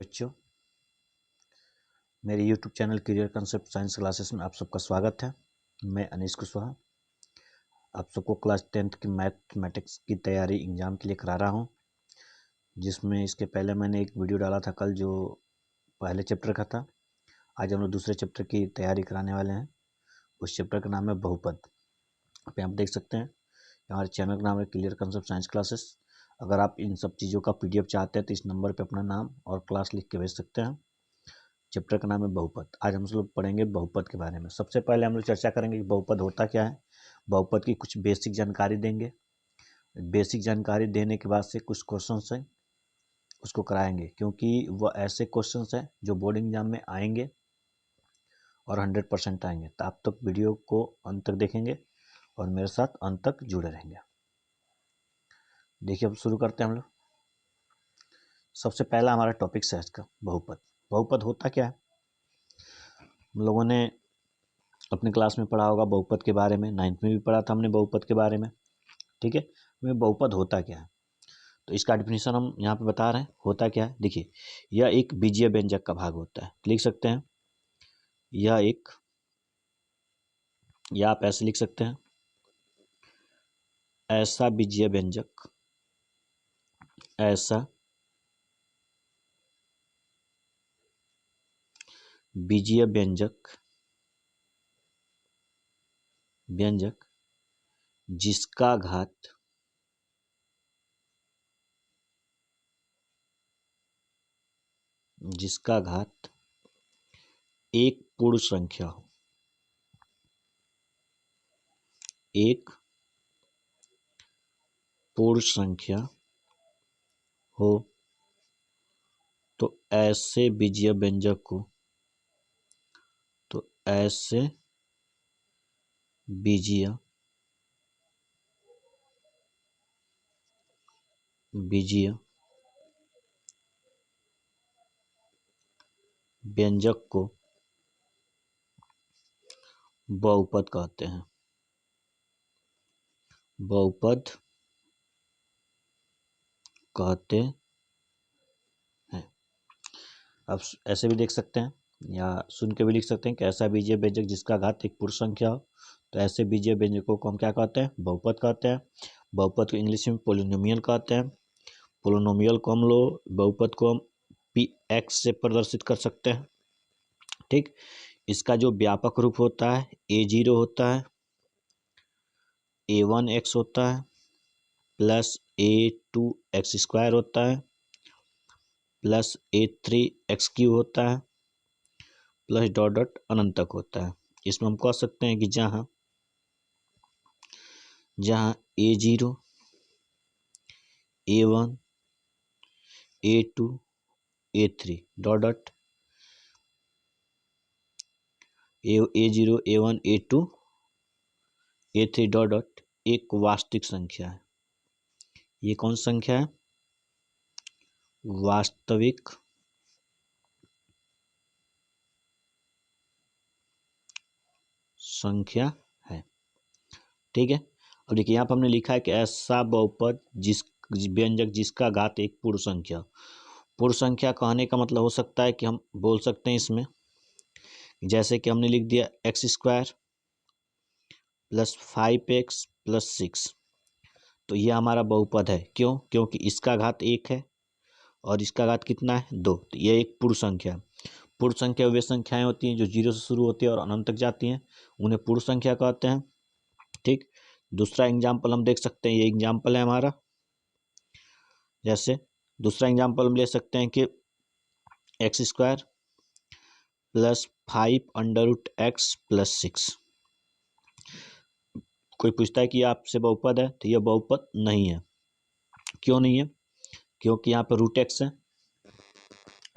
बच्चों, मेरे YouTube channel career concept science classes में आप सबका स्वागत है। मैं अनीश कुशवाहा आप सबको क्लास 10th की मैथमेटिक्स की तैयारी एग्ज़ाम के लिए करा रहा हूं, जिसमें इसके पहले मैंने एक वीडियो डाला था कल जो पहले चैप्टर का था। आज हम लोग दूसरे चैप्टर की तैयारी कराने वाले हैं। उस चैप्टर का नाम है बहुपद। पे आप देख सकते हैं हमारे चैनल का नाम है क्लियर कंसेप्ट साइंस क्लासेस। अगर आप इन सब चीज़ों का PDF चाहते हैं तो इस नंबर पर अपना नाम और क्लास लिख के भेज सकते हैं। चैप्टर का नाम है बहुपद। आज हम लोग पढ़ेंगे बहुपद के बारे में। सबसे पहले हम लोग चर्चा करेंगे कि बहुपद होता क्या है। बहुपद की कुछ बेसिक जानकारी देंगे। बेसिक जानकारी देने के बाद से कुछ क्वेश्चंस हैं उसको कराएंगे, क्योंकि वह ऐसे क्वेश्चंस हैं जो बोर्ड एग्जाम में आएंगे और 100% आएंगे। तो आप तक वीडियो को अंत तक देखेंगे और मेरे साथ अंत तक जुड़े रहेंगे। देखिए, अब शुरू करते हैं हम लोग। सबसे पहला हमारा टॉपिक है इसका बहुपद। बहुपद होता क्या है, हम लोगों ने अपने क्लास में पढ़ा होगा बहुपद के बारे में। 9th में भी पढ़ा था हमने बहुपद के बारे में। ठीक है, हमें बहुपद होता क्या है तो इसका डेफिनेशन हम यहाँ पे बता रहे हैं। होता क्या है, देखिए, यह एक बीजीय व्यंजक का भाग होता है। लिख सकते हैं या आप ऐसे लिख सकते हैं, ऐसा बीजीय व्यंजक, ऐसा बीजीय व्यंजक जिसका घात एक पूर्ण संख्या हो। एक पूर्ण संख्या हो तो ऐसे बीजीय व्यंजक को बीजीय व्यंजक को बहुपद कहते हैं। बहुपद कहते हैं। आप ऐसे भी देख सकते हैं या सुन के भी लिख सकते हैं कि ऐसा बीजीय व्यंजक जिसका घात एक पूर्ण संख्या हो तो ऐसे बीजीय व्यंजकों को हम क्या कहते हैं, बहुपद कहते हैं। बहुपद को इंग्लिश में पोलिनोमियल कहते हैं। पोलिनोमियल को हम लोग बहुपद को हम Px से प्रदर्शित कर सकते हैं। ठीक, इसका जो व्यापक रूप होता है A0 होता है, A1x होता है, प्लस A2x² होता है, प्लस A3x³ होता है, प्लस डॉट डॉट अनंत तक होता है। इसमें हम कह सकते हैं कि जहाँ A0, A1, A2, A3 dot dot A0, A1, A2, A3 dot dot एक वास्तविक संख्या है। ये कौन सी संख्या है, वास्तविक संख्या है। ठीक है, अब देखिए यहाँ पर हमने लिखा है कि ऐसा बहुपद व्यंजक जिसका घात एक पूर्ण संख्या। पूर्ण संख्या कहने का मतलब हो सकता है कि हम बोल सकते हैं इसमें, जैसे कि हमने लिख दिया x² प्लस 5x प्लस 6, तो यह हमारा बहुपद है। क्यों? क्योंकि इसका घात 1 है और इसका घात कितना है, 2। तो यह एक पूर्ण संख्या है। पूर्ण संख्या वे संख्याएं होती हैं जो 0 से शुरू होती है और अनंत तक जाती हैं, उन्हें पूर्ण संख्या कहते हैं। ठीक, दूसरा एग्जाम्पल हम देख सकते हैं, ये एग्जाम्पल है हमारा। जैसे दूसरा एग्जाम्पल हम ले सकते हैं कि x² प्लस 5√x प्लस 6। कोई पूछता है कि आपसे बहुपद है, तो यह बहुपद नहीं है। क्यों नहीं है? क्योंकि यहाँ पर √x है।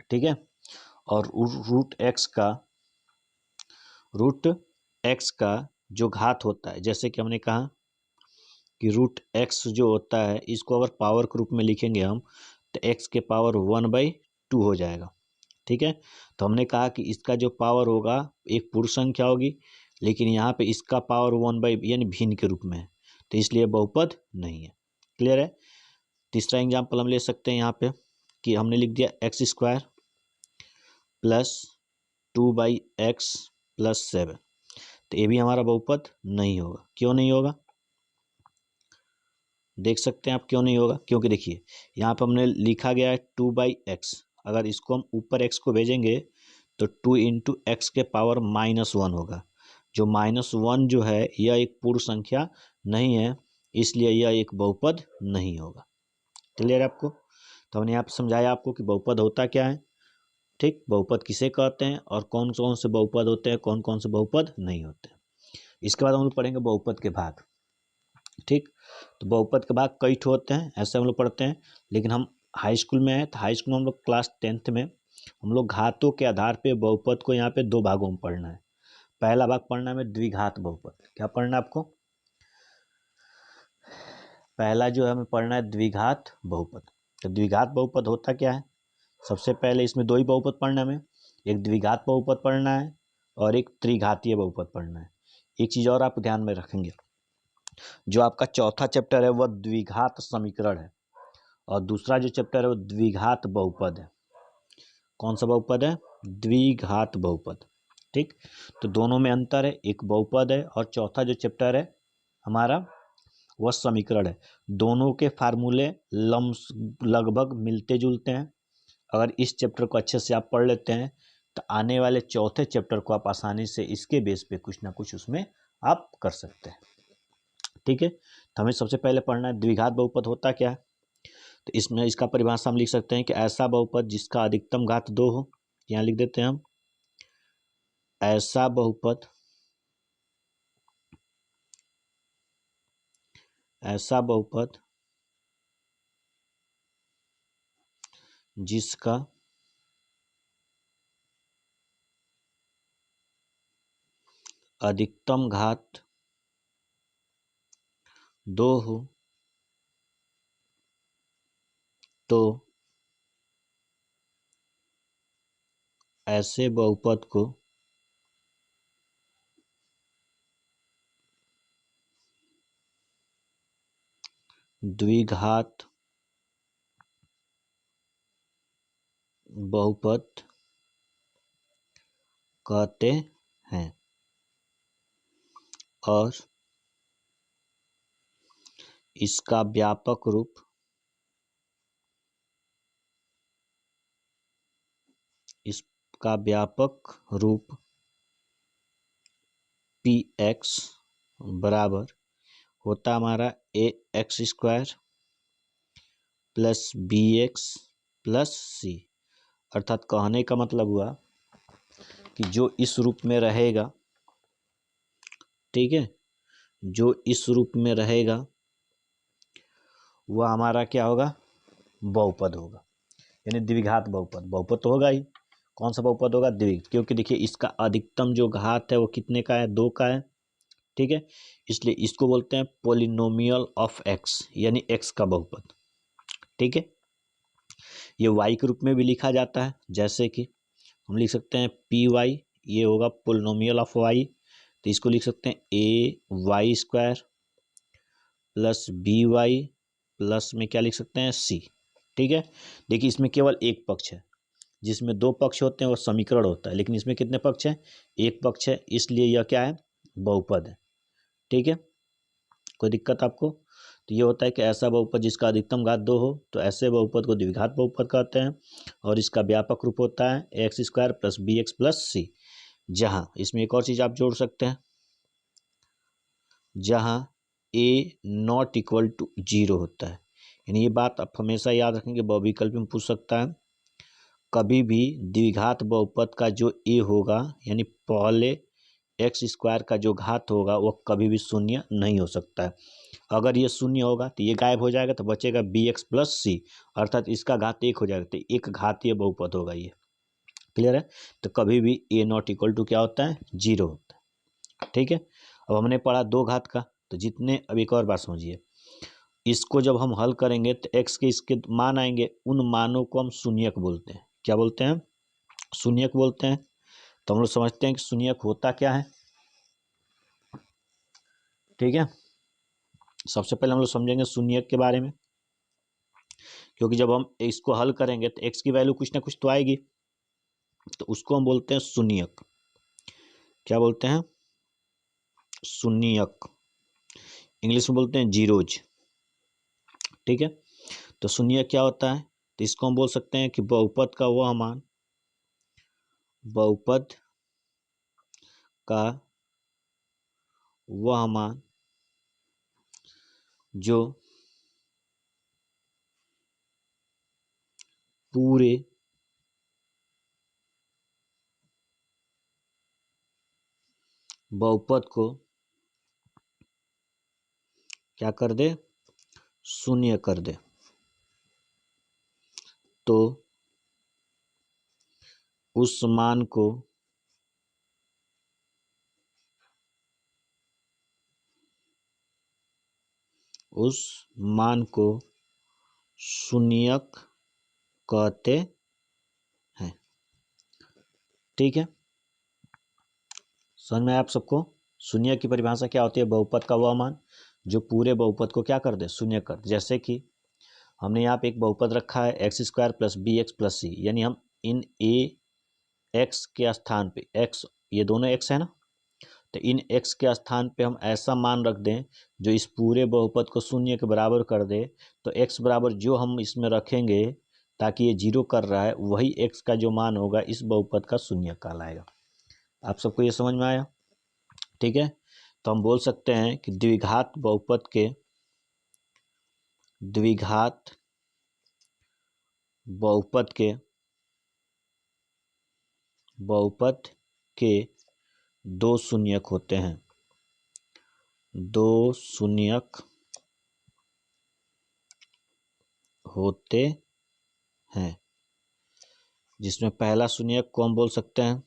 ठीक है, और √x का जो घात होता है, जैसे कि हमने कहा कि √x जो होता है, इसको अगर पावर के रूप में लिखेंगे हम तो x के पावर 1/2 हो जाएगा। ठीक है, तो हमने कहा कि इसका जो पावर होगा एक पूर्ण संख्या होगी, लेकिन यहाँ पे इसका पावर 1/, यानी भिन्न के रूप में है, तो इसलिए बहुपद नहीं है। क्लियर है? तीसरा एग्जाम्पल हम ले सकते हैं यहाँ पे कि हमने लिख दिया x² प्लस 2/x प्लस 7, तो ये भी हमारा बहुपद नहीं होगा। क्यों नहीं होगा, देख सकते हैं आप क्यों नहीं होगा। क्योंकि देखिए यहाँ पर हमने लिखा गया है 2/x, अगर इसको हम ऊपर x को भेजेंगे तो 2 इंटू एक्स के पावर -1 होगा। जो -1 जो है यह एक पूर्ण संख्या नहीं है, इसलिए यह एक बहुपद नहीं होगा। क्लियर है आपको। तो हमने यहाँ पर समझाया आपको कि बहुपद होता क्या है, ठीक, बहुपद किसे कहते हैं और कौन कौन से बहुपद होते हैं, कौन कौन से बहुपद नहीं होते। इसके बाद हम लोग पढ़ेंगे बहुपद के भाग, ठीक। तो बहुपद के भाग कई ठो होते हैं, ऐसे हम लोग पढ़ते हैं। लेकिन हम हाई स्कूल में हैं, तो हाई स्कूल में हम लोग क्लास 10th में हम लोग घातों के आधार पे बहुपद को यहाँ पे 2 भागों में पढ़ना है। पहला भाग पढ़ना है द्विघात बहुपद। क्या पढ़ना है आपको, पहला जो है हमें पढ़ना है द्विघात बहुपद। तो द्विघात बहुपद होता क्या है, सबसे पहले इसमें 2 ही बहुपद पढ़ना है हमें, एक द्विघात बहुपद पढ़ना है और एक त्रिघातीय बहुपद पढ़ना है। एक चीज़ और आप ध्यान में रखेंगे, जो आपका चौथा चैप्टर है वह द्विघात समीकरण है और दूसरा जो चैप्टर है वो द्विघात बहुपद है। कौन सा बहुपद है, द्विघात बहुपद, ठीक। तो दोनों में अंतर है, एक बहुपद है और चौथा जो चैप्टर है हमारा वह समीकरण है। दोनों के फार्मूले लगभग मिलते जुलते हैं। अगर इस चैप्टर को अच्छे से आप पढ़ लेते हैं तो आने वाले चौथे चैप्टर को आप आसानी से इसके बेस पे कुछ ना कुछ उसमें आप कर सकते हैं, ठीक है। तो हमें सबसे पहले पढ़ना है द्विघात बहुपद होता क्या है। तो इसमें इसका परिभाषा हम लिख सकते हैं कि ऐसा बहुपद जिसका अधिकतम घात 2 हो, यहाँ लिख देते हैं हम, ऐसा बहुपद, ऐसा बहुपद जिसका अधिकतम घात 2 हो तो ऐसे बहुपद को द्विघात बहुपद कहते हैं और इसका व्यापक रूप px बराबर होता हमारा ax² plus bx plus c। अर्थात कहने का मतलब हुआ कि जो इस रूप में रहेगा, ठीक है, जो इस रूप में रहेगा वह हमारा क्या होगा, बहुपद होगा, यानी द्विघात बहुपद। बहुपद तो होगा ही, कौन सा बहुपद होगा, द्विघात, क्योंकि देखिए इसका अधिकतम जो घात है वो कितने का है, 2 का है, ठीक है। इसलिए इसको बोलते हैं पोलिनोमियल ऑफ एक्स, यानी एक्स का बहुपद, ठीक है। ये वाई के रूप में भी लिखा जाता है, जैसे कि हम लिख सकते हैं पी वाई, ये होगा पोलिनोमियल ऑफ वाई। तो इसको लिख सकते हैं ay² प्लस by प्लस में क्या लिख सकते हैं c, ठीक है। देखिए इसमें केवल एक पक्ष है, जिसमें 2 पक्ष होते हैं वो समीकरण होता है, लेकिन इसमें कितने पक्ष हैं, एक पक्ष है, इसलिए यह क्या है, बहुपद है, ठीक है। कोई दिक्कत आपको। तो ये होता है कि ऐसा बहुपद जिसका अधिकतम घात 2 हो, तो ऐसे बहुपद को द्विघात बहुपद कहते हैं और इसका व्यापक रूप होता है x² plus bx plus c। जहाँ इसमें एक और चीज़ आप जोड़ सकते हैं, जहाँ a नॉट इक्वल टू 0 होता है, यानी ये बात आप हमेशा याद रखेंगे, बहुविकल्प में पूछ सकता है। कभी भी द्विघात बहुपद का जो a होगा, यानी पहले x² का जो घात होगा वो कभी भी शून्य नहीं हो सकता है। अगर ये शून्य होगा तो ये गायब हो जाएगा, तो बचेगा bx प्लस c, अर्थात इसका घात 1 हो जाएगा, तो एक घातीय बहुपद होगा ये। क्लियर है। तो कभी भी a नॉट इक्वल टू क्या होता है, 0 होता है, ठीक है। अब हमने पढ़ा 2 घात का, तो जितने, अब एक और बात समझिए, इसको जब हम हल करेंगे तो x के इसके मान आएंगे, उन मानों को हम शून्यक बोलते हैं। क्या बोलते हैं, शून्यक बोलते हैं। तो हम लोग समझते हैं कि शून्यक होता क्या है, ठीक है। सबसे पहले हम लोग समझेंगे शून्यक के बारे में, क्योंकि जब हम इसको हल करेंगे तो x की वैल्यू कुछ ना कुछ तो आएगी, तो उसको हम बोलते हैं शून्यक। क्या बोलते हैं? शून्यक। इंग्लिश में बोलते हैं जीरोज। ठीक है, तो शून्यक क्या होता है? तो इसको हम बोल सकते हैं कि बहुपद का वह मान, बहुपद का वह मान जो पूरे बहुपद को क्या कर दे? शून्य कर दे। तो उस मान को शून्यक कहते हैं। ठीक है, समझ में आया आप सबको? शून्य की परिभाषा क्या होती है? बहुपद का वह मान जो पूरे बहुपद को क्या कर दे? शून्य कर दे। जैसे कि हमने यहाँ पे एक बहुपद रखा है x square plus B x plus C, यानी हम इन ए एक्स के स्थान पे, एक्स ये दोनों एक्स है ना, तो इन एक्स के स्थान पे हम ऐसा मान रख दें जो इस पूरे बहुपद को शून्य के बराबर कर दे। तो एक्स बराबर जो हम इसमें रखेंगे ताकि ये जीरो कर रहा है, वही एक्स का जो मान होगा इस बहुपद का शून्य कहलाएगा। आप सबको ये समझ में आया? ठीक है, तो हम बोल सकते हैं कि द्विघात बहुपद के बहुपद के दो शून्यक होते हैं, दो शून्यक होते हैं, जिसमें पहला शून्यक को हम बोल सकते हैं,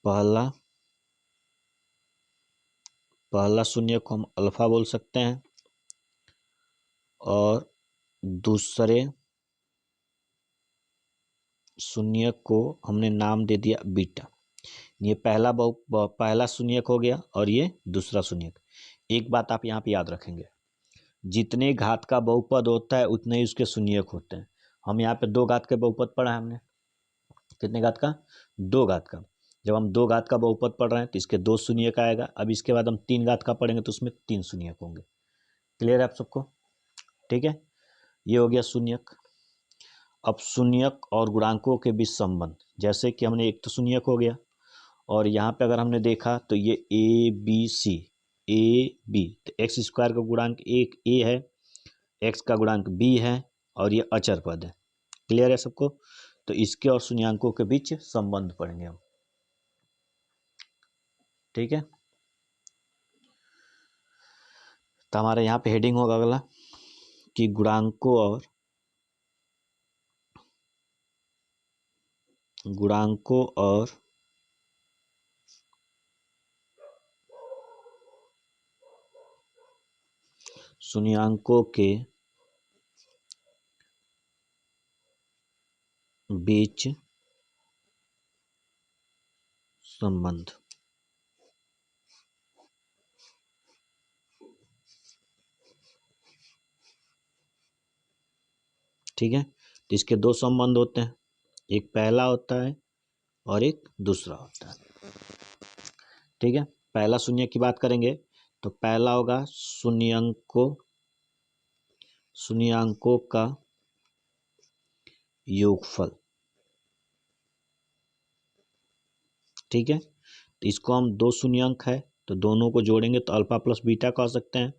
पहला शून्यक को हम अल्फा बोल सकते हैं और दूसरे शून्यक को हमने नाम दे दिया बीटा। ये पहला शून्यक हो गया और ये दूसरा शून्यक। एक बात आप यहाँ पे याद रखेंगे, जितने घात का बहुपद होता है उतने ही उसके शून्यक होते हैं। हम यहाँ पे 2 घात के बहुपद पढ़ा है हमने, कितने घात का? 2 घात का। जब हम 2 घात का बहुपद पढ़ रहे हैं तो इसके 2 शून्यक आएगा। अब इसके बाद हम 3 घात का पढ़ेंगे तो उसमें 3 शून्यक होंगे। क्लियर है आप सबको? ठीक है, ये हो गया शून्यक। अब शून्यक और गुणांकों के बीच संबंध, जैसे कि हमने एक तो शून्यक हो गया और यहाँ पे अगर हमने देखा तो ये A B C, A B, तो एक्स स्क्वायर का गुणांक एक ए है, एक्स का गुणांक बी है और ये अचर पद है। क्लियर है सबको? तो इसके और शून्यंकों के बीच संबंध पढ़ेंगे हम। ठीक है, तो हमारे यहाँ पे हेडिंग होगा अगला कि गुणांकों और शून्यंकों के बीच संबंध। ठीक है, तो इसके 2 संबंध होते हैं, एक पहला होता है और एक दूसरा होता है। ठीक है, पहला शून्य की बात करेंगे तो पहला होगा शून्यंकों का योगफल। ठीक है, तो इसको हम 2 शून्यंक है तो दोनों को जोड़ेंगे तो अल्फा प्लस बीटा कह सकते हैं।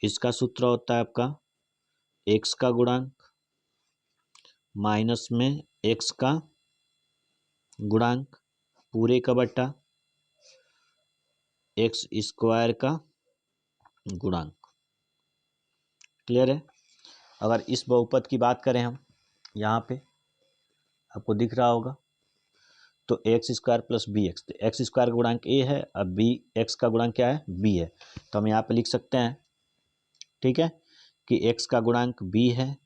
इसका सूत्र होता है आपका एक्स का गुणांक माइनस में एक्स का गुणांक पूरे का बट्टा एक्स स्क्वायर का गुणांक। क्लियर है? अगर इस बहुपद की बात करें हम, यहाँ पे आपको दिख रहा होगा तो X square plus B X, तो एक्स स्क्वायर का गुणांक ए है, अब बी एक्स का गुणांक क्या है? बी है। तो हम यहाँ पे लिख सकते हैं, ठीक है, कि एक्स का गुणांक बी है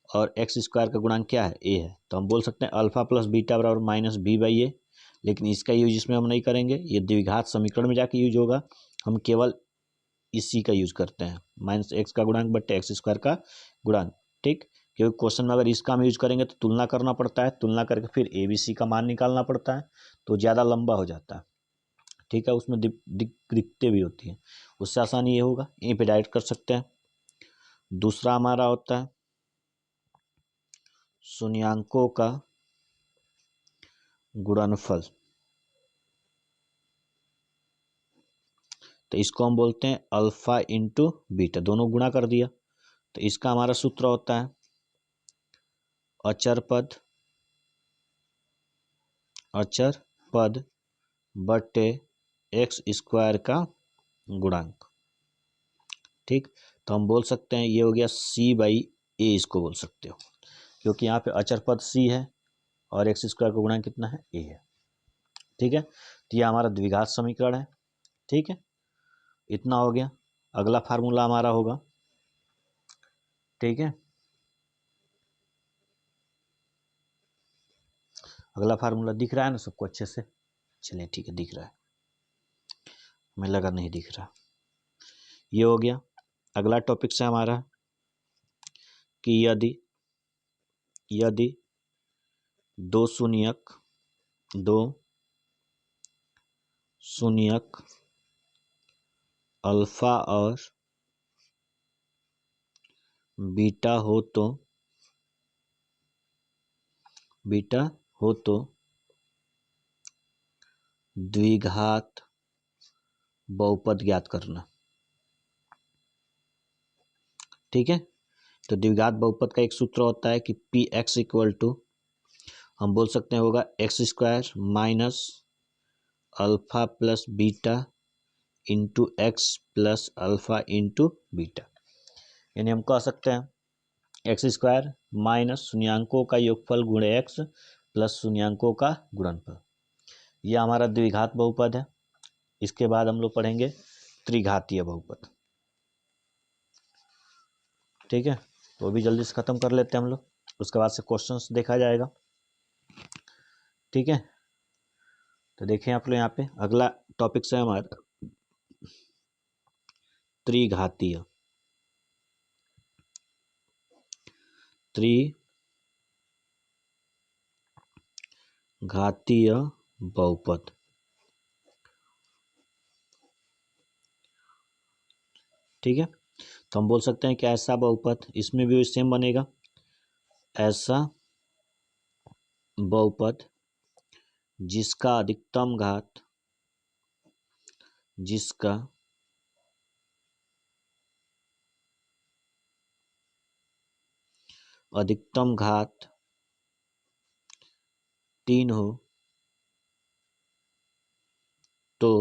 और एक्स स्क्वायर का गुणांक क्या है? ए है। तो हम बोल सकते हैं अल्फा प्लस बीटा बराबर माइनस बी बाई ए, लेकिन इसका यूज इसमें हम नहीं करेंगे, ये द्विघात समीकरण में जाके यूज होगा। हम केवल इसी का यूज करते हैं, माइनस एक्स का गुणांक बट्टे एक्स स्क्वायर का गुणांक। ठीक, क्योंकि क्वेश्चन में अगर इसका हम यूज करेंगे तो तुलना करना पड़ता है, तुलना करके फिर ABC का मान निकालना पड़ता है, तो ज़्यादा लंबा हो जाता है। ठीक है, उसमें दिक्कतें भी होती हैं। उससे आसान ये होगा, यहीं पे डायरेक्ट कर सकते हैं। दूसरा हमारा होता है शून्यांकों का गुणनफल। तो इसको हम बोलते हैं अल्फा इंटू बीटा, दोनों गुणा कर दिया। तो इसका हमारा सूत्र होता है अचर पद बटे एक्स स्क्वायर का गुणांक। ठीक, तो हम बोल सकते हैं ये हो गया C/A, इसको बोल सकते हो, क्योंकि यहाँ पे अचर पद C है और एक्स स्क्वायर का गुणांक कितना है, A है। ठीक है, तो ये हमारा द्विघात समीकरण है। ठीक है, इतना हो गया। अगला फार्मूला हमारा होगा, ठीक है, अगला फार्मूला दिख रहा है ना सबको अच्छे से? चलिए ठीक है, दिख रहा है, हमें लगा नहीं दिख रहा। ये हो गया। अगला टॉपिक से हमारा कि यदि दो शून्यक अल्फा और बीटा हो तो द्विघात बहुपद ज्ञात करना। ठीक है, तो द्विघात बहुपद का एक सूत्र होता है कि Px इक्वल टू, हम बोल सकते हैं होगा x square minus alpha plus beta into x plus alpha into beta. यानी हम कह सकते हैं एक्स स्क्वायर माइनस शून्यांकों का योगफल गुणे एक्स प्लस शून्यांकों का गुणनफल। यह हमारा द्विघात बहुपद है। इसके बाद हम लोग पढ़ेंगे त्रिघातीय बहुपद। ठीक है, तो अभी जल्दी से खत्म कर लेते हैं हम लोग, उसके बाद से क्वेश्चंस देखा जाएगा। ठीक है, तो देखें आप लोग यहाँ पे अगला टॉपिक से हमारा त्रिघातीय बहुपद। ठीक है, तो हम बोल सकते हैं कि ऐसा बहुपद, इसमें भी सेम बनेगा, ऐसा बहुपद जिसका अधिकतम घात 3 हो तो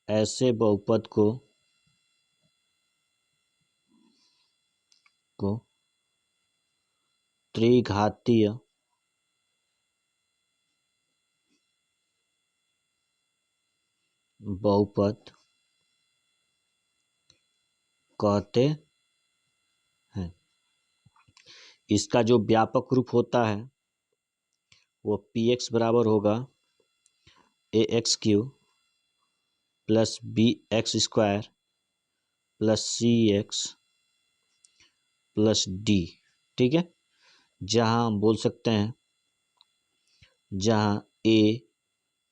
ऐसे बहुपद को त्रिघातीय बहुपद कहते हैं। इसका जो व्यापक रूप होता है वो Px बराबर होगा AX³ plus BX² plus CX plus D। ठीक है, जहां हम बोल सकते हैं जहां A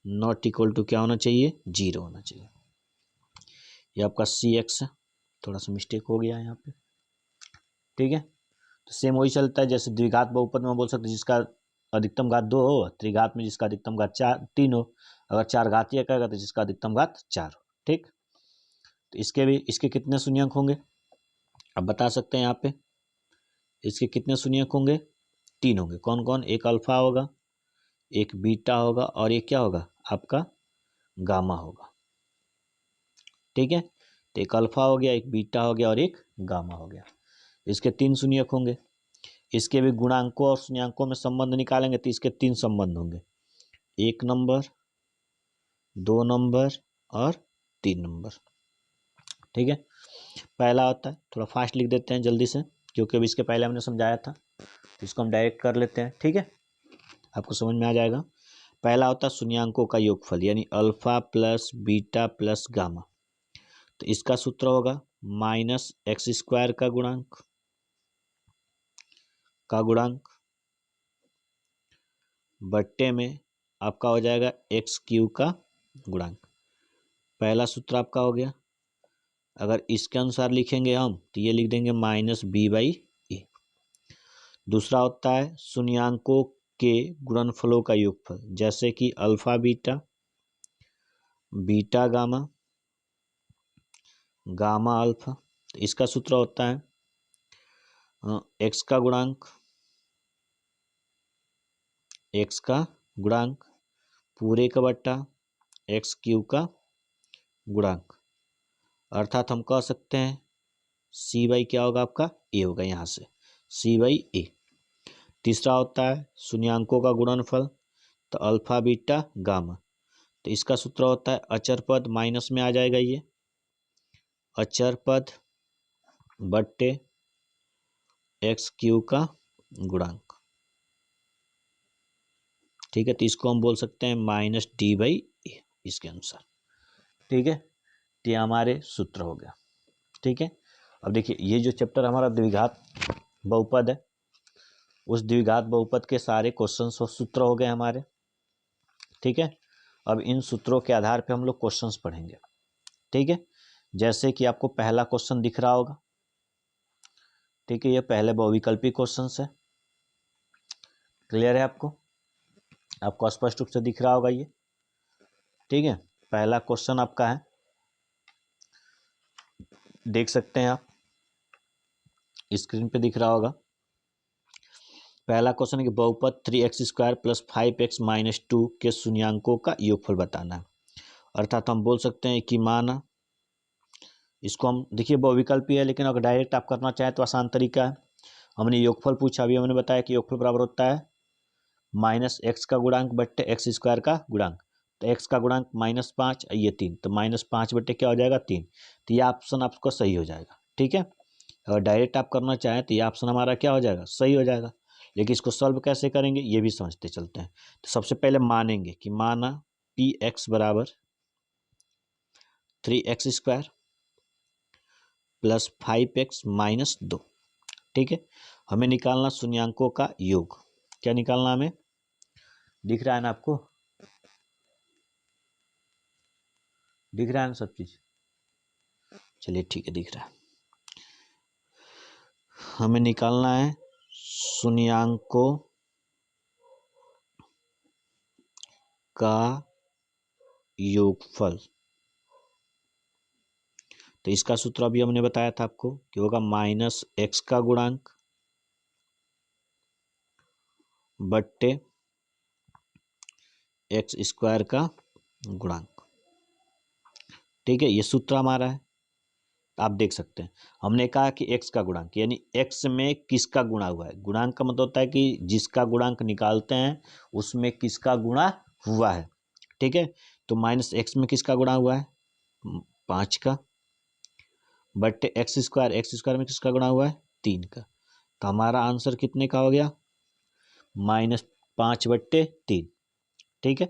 नॉट इक्वल टू क्या होना चाहिए, 0 होना चाहिए। ये आपका CX है, थोड़ा सा मिस्टेक हो गया है यहाँ पे। ठीक है, तो सेम वही चलता है जैसे द्विघात बहुपद में बोल सकते हैं जिसका अधिकतम घात 2 हो, त्रिघात में जिसका अधिकतम घात 3 हो, अगर चार घातीय कहेगा तो जिसका अधिकतम घात 4 हो। ठीक, तो इसके कितने शून्यक होंगे, अब बता सकते हैं यहाँ पे इसके कितने शून्यक होंगे, 3 होंगे। कौन कौन, एक अल्फा होगा, एक बीटा होगा और एक क्या होगा आपका गामा होगा। ठीक है, तो एक अल्फा हो गया, एक बीटा हो गया और एक गामा हो गया। इसके 3 शून्यक होंगे। इसके भी गुणांकों और शून्यंकों में संबंध निकालेंगे तो इसके 3 संबंध होंगे, 1 नंबर, 2 नंबर और 3 नंबर। ठीक है, पहला होता है, थोड़ा फास्ट लिख देते हैं जल्दी से क्योंकि अभी इसके पहले हमने समझाया था, इसको हम डायरेक्ट कर लेते हैं। ठीक है, आपको समझ में आ जाएगा। पहला होता है शून्यंकों का योगफल यानी alpha plus beta plus gamma. तो इसका सूत्र होगा माइनस एक्स स्क्वायर का गुणांक बट्टे में आपका हो जाएगा एक्स क्यूब का गुणांक। पहला सूत्र आपका हो गया। अगर इसके अनुसार लिखेंगे हम तो ये लिख देंगे माइनस बी बाई ए। दूसरा होता है शून्यांकों के गुणनफलों का योगफल, जैसे कि alpha beta, beta gamma, gamma alpha. तो इसका सूत्र होता है एक्स का गुणांक पूरे का बट्टा एक्स क्यूब का गुणांक, अर्थात हम कह सकते हैं सी बाई क्या होगा आपका ए होगा, यहाँ से सी बाई ए। तीसरा होता है शून्यांकों का गुणनफल, तो अल्फा बीटा गामा। तो इसका सूत्र होता है अचर पद माइनस में आ जाएगा, ये अचर पद बट्टे एक्स क्यूब का गुणांक। ठीक है, तो इसको हम बोल सकते हैं माइनस डी बाई ए इसके अनुसार। ठीक है, तो ये हमारे सूत्र हो गया। ठीक है, अब देखिए ये जो चैप्टर हमारा द्विघात बहुपद है, उस द्विघात बहुपद के सारे क्वेश्चंस और सूत्र हो गए हमारे। ठीक है, अब इन सूत्रों के आधार पे हम लोग क्वेश्चंस पढ़ेंगे। ठीक है, जैसे कि आपको पहला क्वेश्चन दिख रहा होगा। ठीक है, ये पहले बहुविकल्पी क्वेश्चंस है। क्लियर है आपको स्पष्ट रूप से दिख रहा होगा ये। ठीक है, पहला क्वेश्चन आपका है, देख सकते हैं आप स्क्रीन पे दिख रहा होगा। पहला क्वेश्चन है कि बहुपद 3x² + 5x - 2 के शून्यांकों का योगफल बताना है। अर्थात हम बोल सकते हैं कि माना, इसको हम देखिए बहुविकल्पी है, लेकिन अगर डायरेक्ट आप करना चाहें तो आसान तरीका है। हमने योगफल पूछा, अभी हमने बताया कि योगफल बराबर होता है माइनस एक्स का गुणांक बट्टे एक्स स्क्वायर का गुणांक। तो एक्स का गुणांक -5, ये 3, तो -5 बट्टे क्या हो जाएगा 3। तो ये ऑप्शन आपको सही हो जाएगा। ठीक है, अगर डायरेक्ट आप करना चाहें तो ये ऑप्शन हमारा क्या हो जाएगा, सही हो जाएगा। लेकिन इसको सॉल्व कैसे करेंगे ये भी समझते चलते हैं। तो सबसे पहले मानेंगे कि माना पी एक्स बराबर 3x² + 5x - 2। ठीक है, हमें निकालना शून्यांकों का योग। क्या निकालना हमें, दिख रहा है ना आपको, दिख रहा है ना सब चीज? चलिए ठीक है, दिख रहा है। हमें निकालना है शून्यांकों का योगफल। तो इसका सूत्र अभी हमने बताया था आपको कि होगा -x का गुणांक बट्टे x² का गुणांक। ठीक है, ये सूत्र हमारा है। आप देख सकते हैं हमने कहा कि x का गुणांक यानी x में किसका गुणा हुआ है। गुणांक का मतलब होता है कि जिसका गुणांक निकालते हैं उसमें किसका गुणा हुआ है। ठीक है, तो -x में किसका गुणा हुआ है, 5 का, बट्टे x² में किसका गुणा हुआ है, 3 का। तो हमारा आंसर कितने का हो गया, -5 बट्टे 3। ठीक है,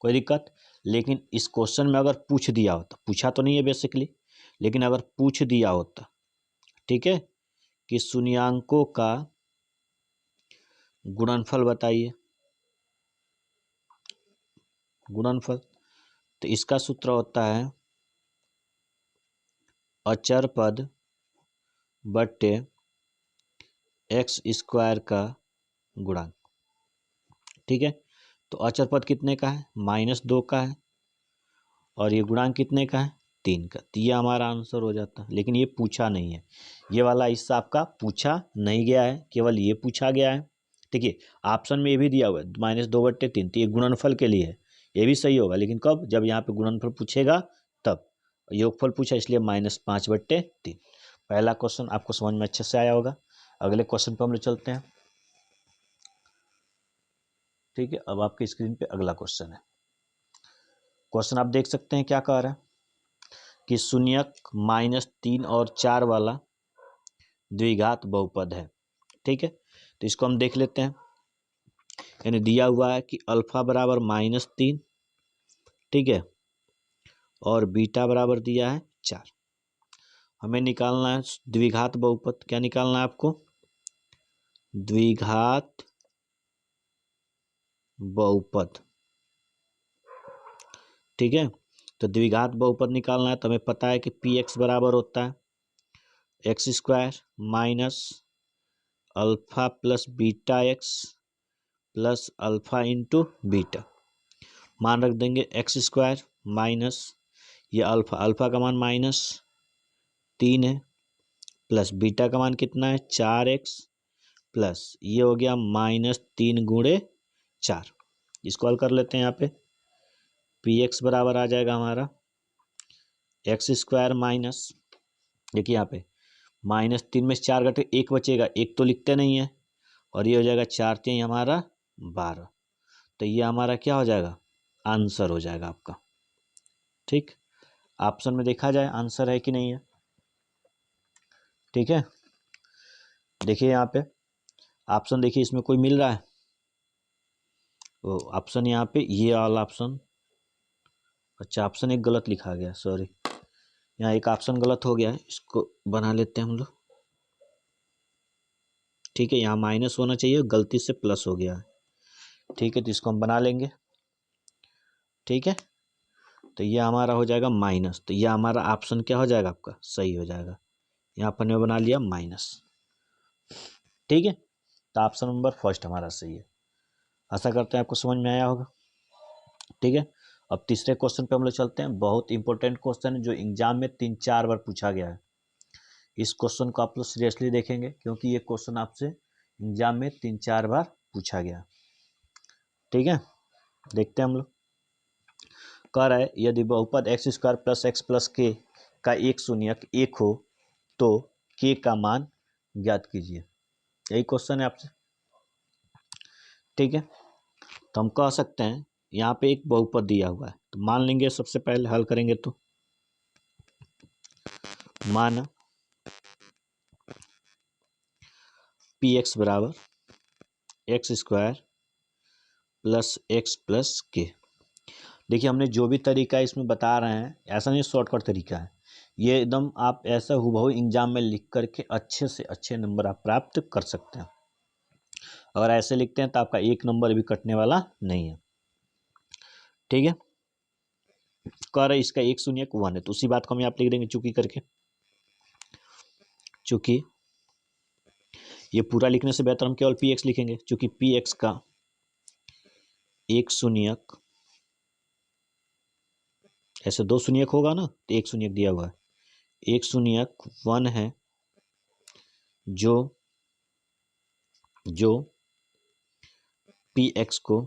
कोई दिक्कत। लेकिन इस क्वेश्चन में अगर पूछ दिया होता, पूछा तो नहीं है बेसिकली, लेकिन अगर पूछ दिया होता, ठीक है, कि शून्यांकों का गुणनफल बताइए, गुणनफल, तो इसका सूत्र होता है अचर पद बट्टे x² का गुणांक। ठीक है, तो अचर पद कितने का है, -2 का है, और ये गुणांक कितने का है, 3 का। तो ये हमारा आंसर हो जाता है। लेकिन ये पूछा नहीं है, ये वाला हिस्सा आपका पूछा नहीं गया है, केवल ये पूछा गया है। ठीक है, ऑप्शन में ये भी दिया हुआ है -2 बट्टे 3, तो ये गुणनफल के लिए है, ये भी सही होगा। लेकिन कब, जब यहाँ पे गुणनफल पूछेगा तब। योगफल पूछा इसलिए -5 बट्टे 3। पहला क्वेश्चन आपको समझ में अच्छे से आया होगा। अगले क्वेश्चन पर हम लोग चलते हैं। ठीक है, अब आपके स्क्रीन पे अगला क्वेश्चन है। क्वेश्चन आप देख सकते हैं क्या कह रहा है कि शून्यक -3 और 4 वाला द्विघात बहुपद है। ठीक है, तो इसको हम देख लेते हैं। यानी दिया हुआ है कि अल्फा बराबर -3, ठीक है, और बीटा बराबर दिया है 4। हमें निकालना है द्विघात बहुपद। क्या निकालना है आपको? द्विघात बहुपद। ठीक है, तो द्विघात बहुपद निकालना है तो हमें पता है कि पी एक्स बराबर होता है x square minus alpha plus beta x plus alpha into beta. मान रख देंगे एक्स स्क्वायर माइनस ये अल्फा का मान -3 है प्लस बीटा का मान कितना है 4x प्लस ये हो गया -3 गुणे 4। इसको हल कर लेते हैं। यहाँ पे पी एक्स बराबर आ जाएगा हमारा एक्स स्क्वायर माइनस, देखिए यहाँ पे -3 में से 4 घटे 1 बचेगा, 1 तो लिखते नहीं है, और ये हो जाएगा 4 3 हमारा 12। तो ये हमारा क्या हो जाएगा? आंसर हो जाएगा आपका। ठीक, ऑप्शन में देखा जाए आंसर है कि नहीं है। ठीक है, देखिए यहाँ पे ऑप्शन देखिए इसमें कोई मिल रहा है? वो ऑप्शन यहाँ पे ये वाला ऑप्शन, अच्छा ऑप्शन एक गलत लिखा गया, सॉरी, यहाँ एक ऑप्शन गलत हो गया है, इसको बना लेते हैं हम लोग। ठीक है, यहाँ माइनस होना चाहिए, गलती से प्लस हो गया है। ठीक है, तो इसको हम बना लेंगे। ठीक है, तो ये हमारा हो जाएगा माइनस, तो ये हमारा ऑप्शन क्या हो जाएगा आपका? सही हो जाएगा। यहाँ पर हमने बना लिया माइनस। ठीक है, तो ऑप्शन नंबर फर्स्ट हमारा सही है। आशा करते हैं आपको समझ में आया होगा। ठीक है, अब तीसरे क्वेश्चन पे हम लोग चलते हैं। बहुत इंपॉर्टेंट क्वेश्चन है जो एग्जाम में 3-4 बार पूछा गया है। इस क्वेश्चन को आप लोग सीरियसली देखेंगे क्योंकि ये क्वेश्चन आपसे एग्जाम में 3-4 बार पूछा गया। ठीक है, देखते हैं हम लोग। कह रहा है यदि बहुपद x square plus x plus के का एक शून्यक 1 हो तो के का मान ज्ञात कीजिए। यही क्वेश्चन है आपसे। ठीक है, तो हम कह सकते हैं यहाँ पे एक बहुपद दिया हुआ है, तो मान लेंगे सबसे पहले हल करेंगे तो मान पी एक्स बराबर x square plus x plus के। देखिए हमने जो भी तरीका इसमें बता रहे हैं ऐसा नहीं शॉर्टकट तरीका है, ये एकदम आप ऐसा हुबहू एग्जाम में लिख करके अच्छे से अच्छे नंबर आप प्राप्त कर सकते हैं। अगर ऐसे लिखते हैं तो आपका 1 नंबर भी कटने वाला नहीं है। ठीक है, कह रहे इसका एक शून्यक 1 है, तो उसी बात को हम यहाँ पे लिख देंगे चूंकि करके। चूंकि ये पूरा लिखने से बेहतर हम केवल पी एक्स लिखेंगे, चूंकि पी एक्स का एक शून्यक, ऐसे 2 शून्यक होगा ना, तो एक शून्यक दिया हुआ है, एक शून्यक 1 है जो पी एक्स को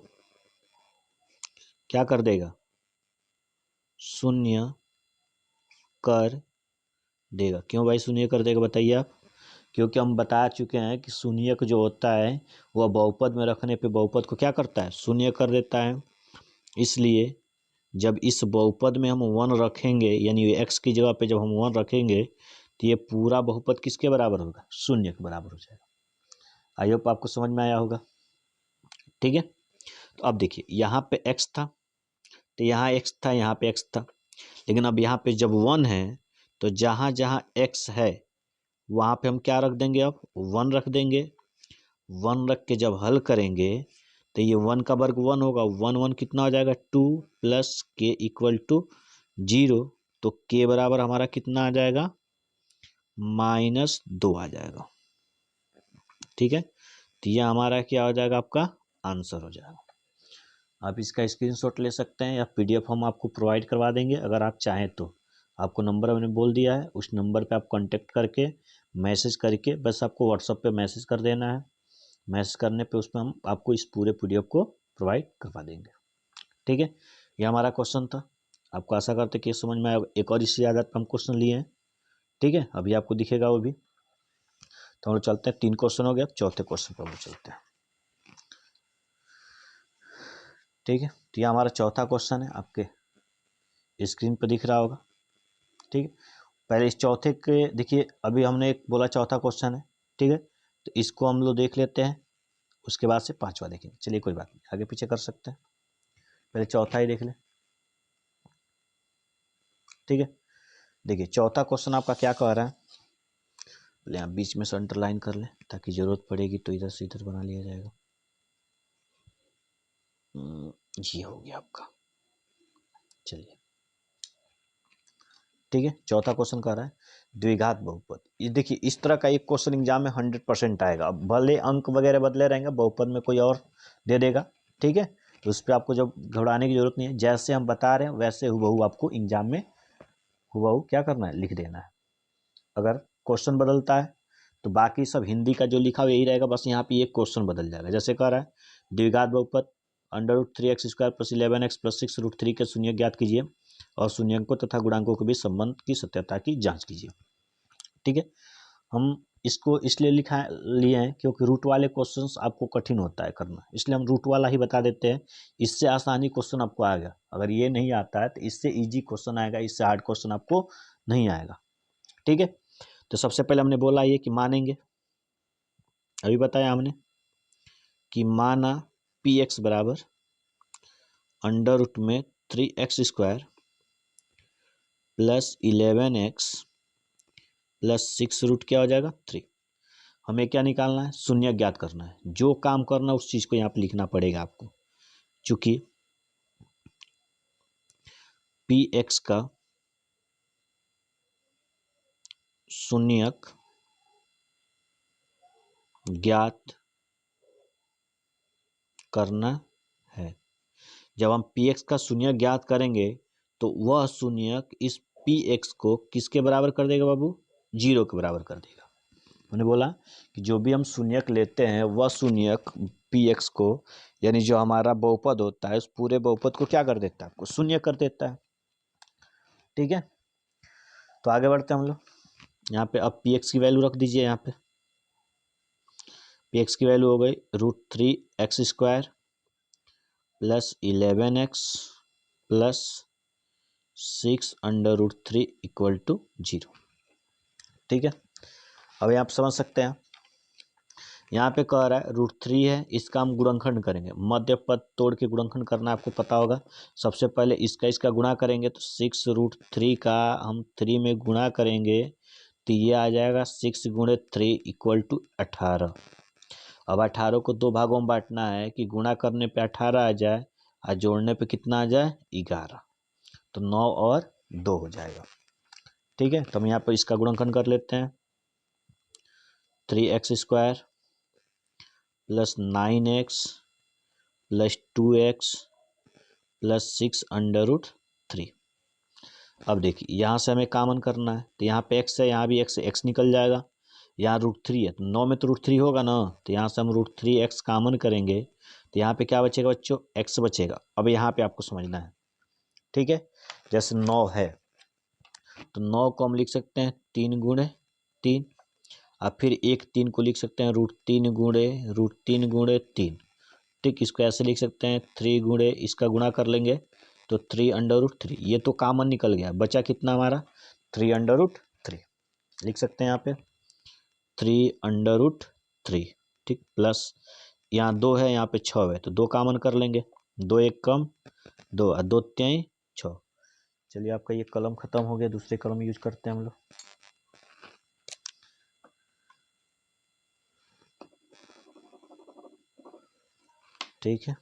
क्या कर देगा? शून्य कर देगा। क्यों भाई शून्य कर देगा बताइए आप? क्योंकि हम बता चुके हैं कि शून्यक जो होता है वह बहुपद में रखने पे बहुपद को क्या करता है? शून्य कर देता है। इसलिए जब इस बहुपद में हम 1 रखेंगे, यानी एक्स की जगह पे जब हम 1 रखेंगे तो ये पूरा बहुपद किसके बराबर होगा? शून्य के बराबर हो जाएगा। आई होप आपको समझ में आया होगा। ठीक है, तो अब देखिए यहाँ पे एक्स था, तो यहाँ एक्स था, यहाँ पे एक्स था, लेकिन अब यहाँ पे जब 1 है तो जहाँ जहाँ एक्स है वहाँ पे हम क्या रख देंगे? अब 1 रख देंगे। 1 रख के जब हल करेंगे तो ये 1 का वर्ग 1 होगा, 1 1 कितना हो जाएगा? 2 प्लस के इक्वल टू 0, तो के बराबर हमारा कितना आ जाएगा? -2 आ जाएगा। ठीक है, तो ये हमारा क्या हो जाएगा? आपका आंसर हो जाएगा। आप इसका स्क्रीनशॉट ले सकते हैं या पीडीएफ हम आपको प्रोवाइड करवा देंगे अगर आप चाहें तो। आपको नंबर मैंने बोल दिया है, उस नंबर पे आप कांटेक्ट करके मैसेज करके बस आपको व्हाट्सएप पे मैसेज कर देना है। मैसेज करने पे उसमें हम आपको इस पूरे पीडीएफ को प्रोवाइड करवा देंगे। ठीक है, ये हमारा क्वेश्चन था। आपको आशा करते कि समझ में आया। एक और इसी आधार पर हम क्वेश्चन लिए हैं। ठीक है, अभी आपको दिखेगा वो भी। तो हम लोग चलते हैं, 3 क्वेश्चन हो गया, चौथे क्वेश्चन पर हम लोग चलते हैं। ठीक है, तो ये हमारा चौथा क्वेश्चन है, आपके स्क्रीन पर दिख रहा होगा। ठीक है, पहले इस चौथे के देखिए, अभी हमने एक बोला चौथा क्वेश्चन है। ठीक है, तो इसको हम लोग देख लेते हैं, उसके बाद से पांचवा देखेंगे। चलिए कोई बात नहीं, आगे पीछे कर सकते हैं, पहले चौथा ही देख ले। ठीक है, देखिए चौथा क्वेश्चन आपका क्या कह रहा है, यहाँ बीच में से अंडरलाइन कर ले ताकि जरूरत पड़ेगी तो इधर से इधर बना लिया जाएगा। ये हो गया आपका। चलिए ठीक है, चौथा क्वेश्चन कह रहा है द्विघात बहुपद। ये देखिए इस तरह का एक क्वेश्चन एग्जाम में 100% आएगा। अब भले अंक वगैरह बदले रहेंगे, बहुपद में कोई और दे देगा, ठीक है, तो उस पर आपको जब घबराने की जरूरत नहीं है। जैसे हम बता रहे हैं वैसे हुबहू आपको एग्जाम में हुबहू क्या करना है, लिख देना है। अगर क्वेश्चन बदलता है तो बाकी सब हिंदी का जो लिखा हुआ यही रहेगा, बस यहाँ पे एक क्वेश्चन बदल जाएगा। जैसे कह रहा है द्विघात बहुपद √3x² + 11x + 6 √3 के शून्य ज्ञात कीजिए और शून्यंकों तथा गुणांकों के बीच संबंध की सत्यता की जांच कीजिए। ठीक है, हम इसको इसलिए लिखा लिए हैं क्योंकि रूट वाले क्वेश्चंस आपको कठिन होता है करना, इसलिए हम रूट वाला ही बता देते हैं। इससे आसानी क्वेश्चन आपको आएगा। अगर ये नहीं आता है तो इससे इजी क्वेश्चन आएगा, इससे हार्ड क्वेश्चन आपको नहीं आएगा। ठीक है, तो सबसे पहले हमने बोला ये कि मानेंगे, अभी बताया हमने कि माना px बराबर √3x² + 11x + 6 रूट क्या हो जाएगा 3। हमें क्या निकालना है, शून्य ज्ञात करना है। जो काम करना है उस चीज को यहाँ पे लिखना पड़ेगा आपको। चूंकि px का शून्यक ज्ञात करना है, जब हम px का शून्यक ज्ञात करेंगे तो वह शून्यक इस px को किसके बराबर कर देगा बाबू, 0 के बराबर कर देगा। मैंने बोला कि जो भी हम शून्यक लेते हैं वह शून्यक px को, यानी जो हमारा बहुपद होता है उस पूरे बहुपद को क्या कर देता है, आपको शून्य कर देता है। ठीक है, तो आगे बढ़ते हैं हम लोग। यहाँ पे अब px की वैल्यू रख दीजिए। यहाँ पे px की वैल्यू हो गई √3x² + 11x + 6 √3 = 0। ठीक है, अब यहाँ आप समझ सकते हैं, यहाँ पे कह रहा है √3 है, इसका हम गुणनखंड करेंगे। मध्य पद तोड़ के गुणनखंड करना आपको पता होगा। सबसे पहले इसका गुणा करेंगे तो 6 √3 का हम 3 में गुणा करेंगे तो ये आ जाएगा 6 × 3 = 18। अब 18 को 2 भागों में बांटना है कि गुणा करने पे 18 आ जाए और जोड़ने पे कितना आ जाए 11, तो 9 और 2 हो जाएगा। ठीक है, तो हम यहाँ पर इसका गुणनखंड कर लेते हैं। 3x² + 9x + 2x + 6 √3। अब देखिए यहाँ से हमें कॉमन करना है तो यहाँ पे x है, यहाँ भी x निकल जाएगा। यहाँ √3 है तो 9 में तो √3 होगा ना, तो यहाँ से हम √3x कॉमन करेंगे तो यहाँ पे क्या बचेगा बच्चों, x बचेगा। अब यहाँ पे आपको समझना है। ठीक है, जैसे 9 है तो 9 को हम लिख सकते हैं 3 × 3, और फिर एक 3 को लिख सकते हैं √3 × 3। ठीक, इसको ऐसे लिख सकते हैं 3 × इसका गुणा कर लेंगे तो 3 √3। ये तो कॉमन निकल गया, बचा कितना हमारा 3 √3 लिख सकते हैं यहाँ पे 3 √3। ठीक, प्लस यहाँ 2 है, यहाँ पे 6 है तो 2 कॉमन कर लेंगे, 2 1 कम 2 और 2 3 6। चलिए आपका ये कलम खत्म हो गया, दूसरे कलम यूज करते हैं हम लोग। ठीक है,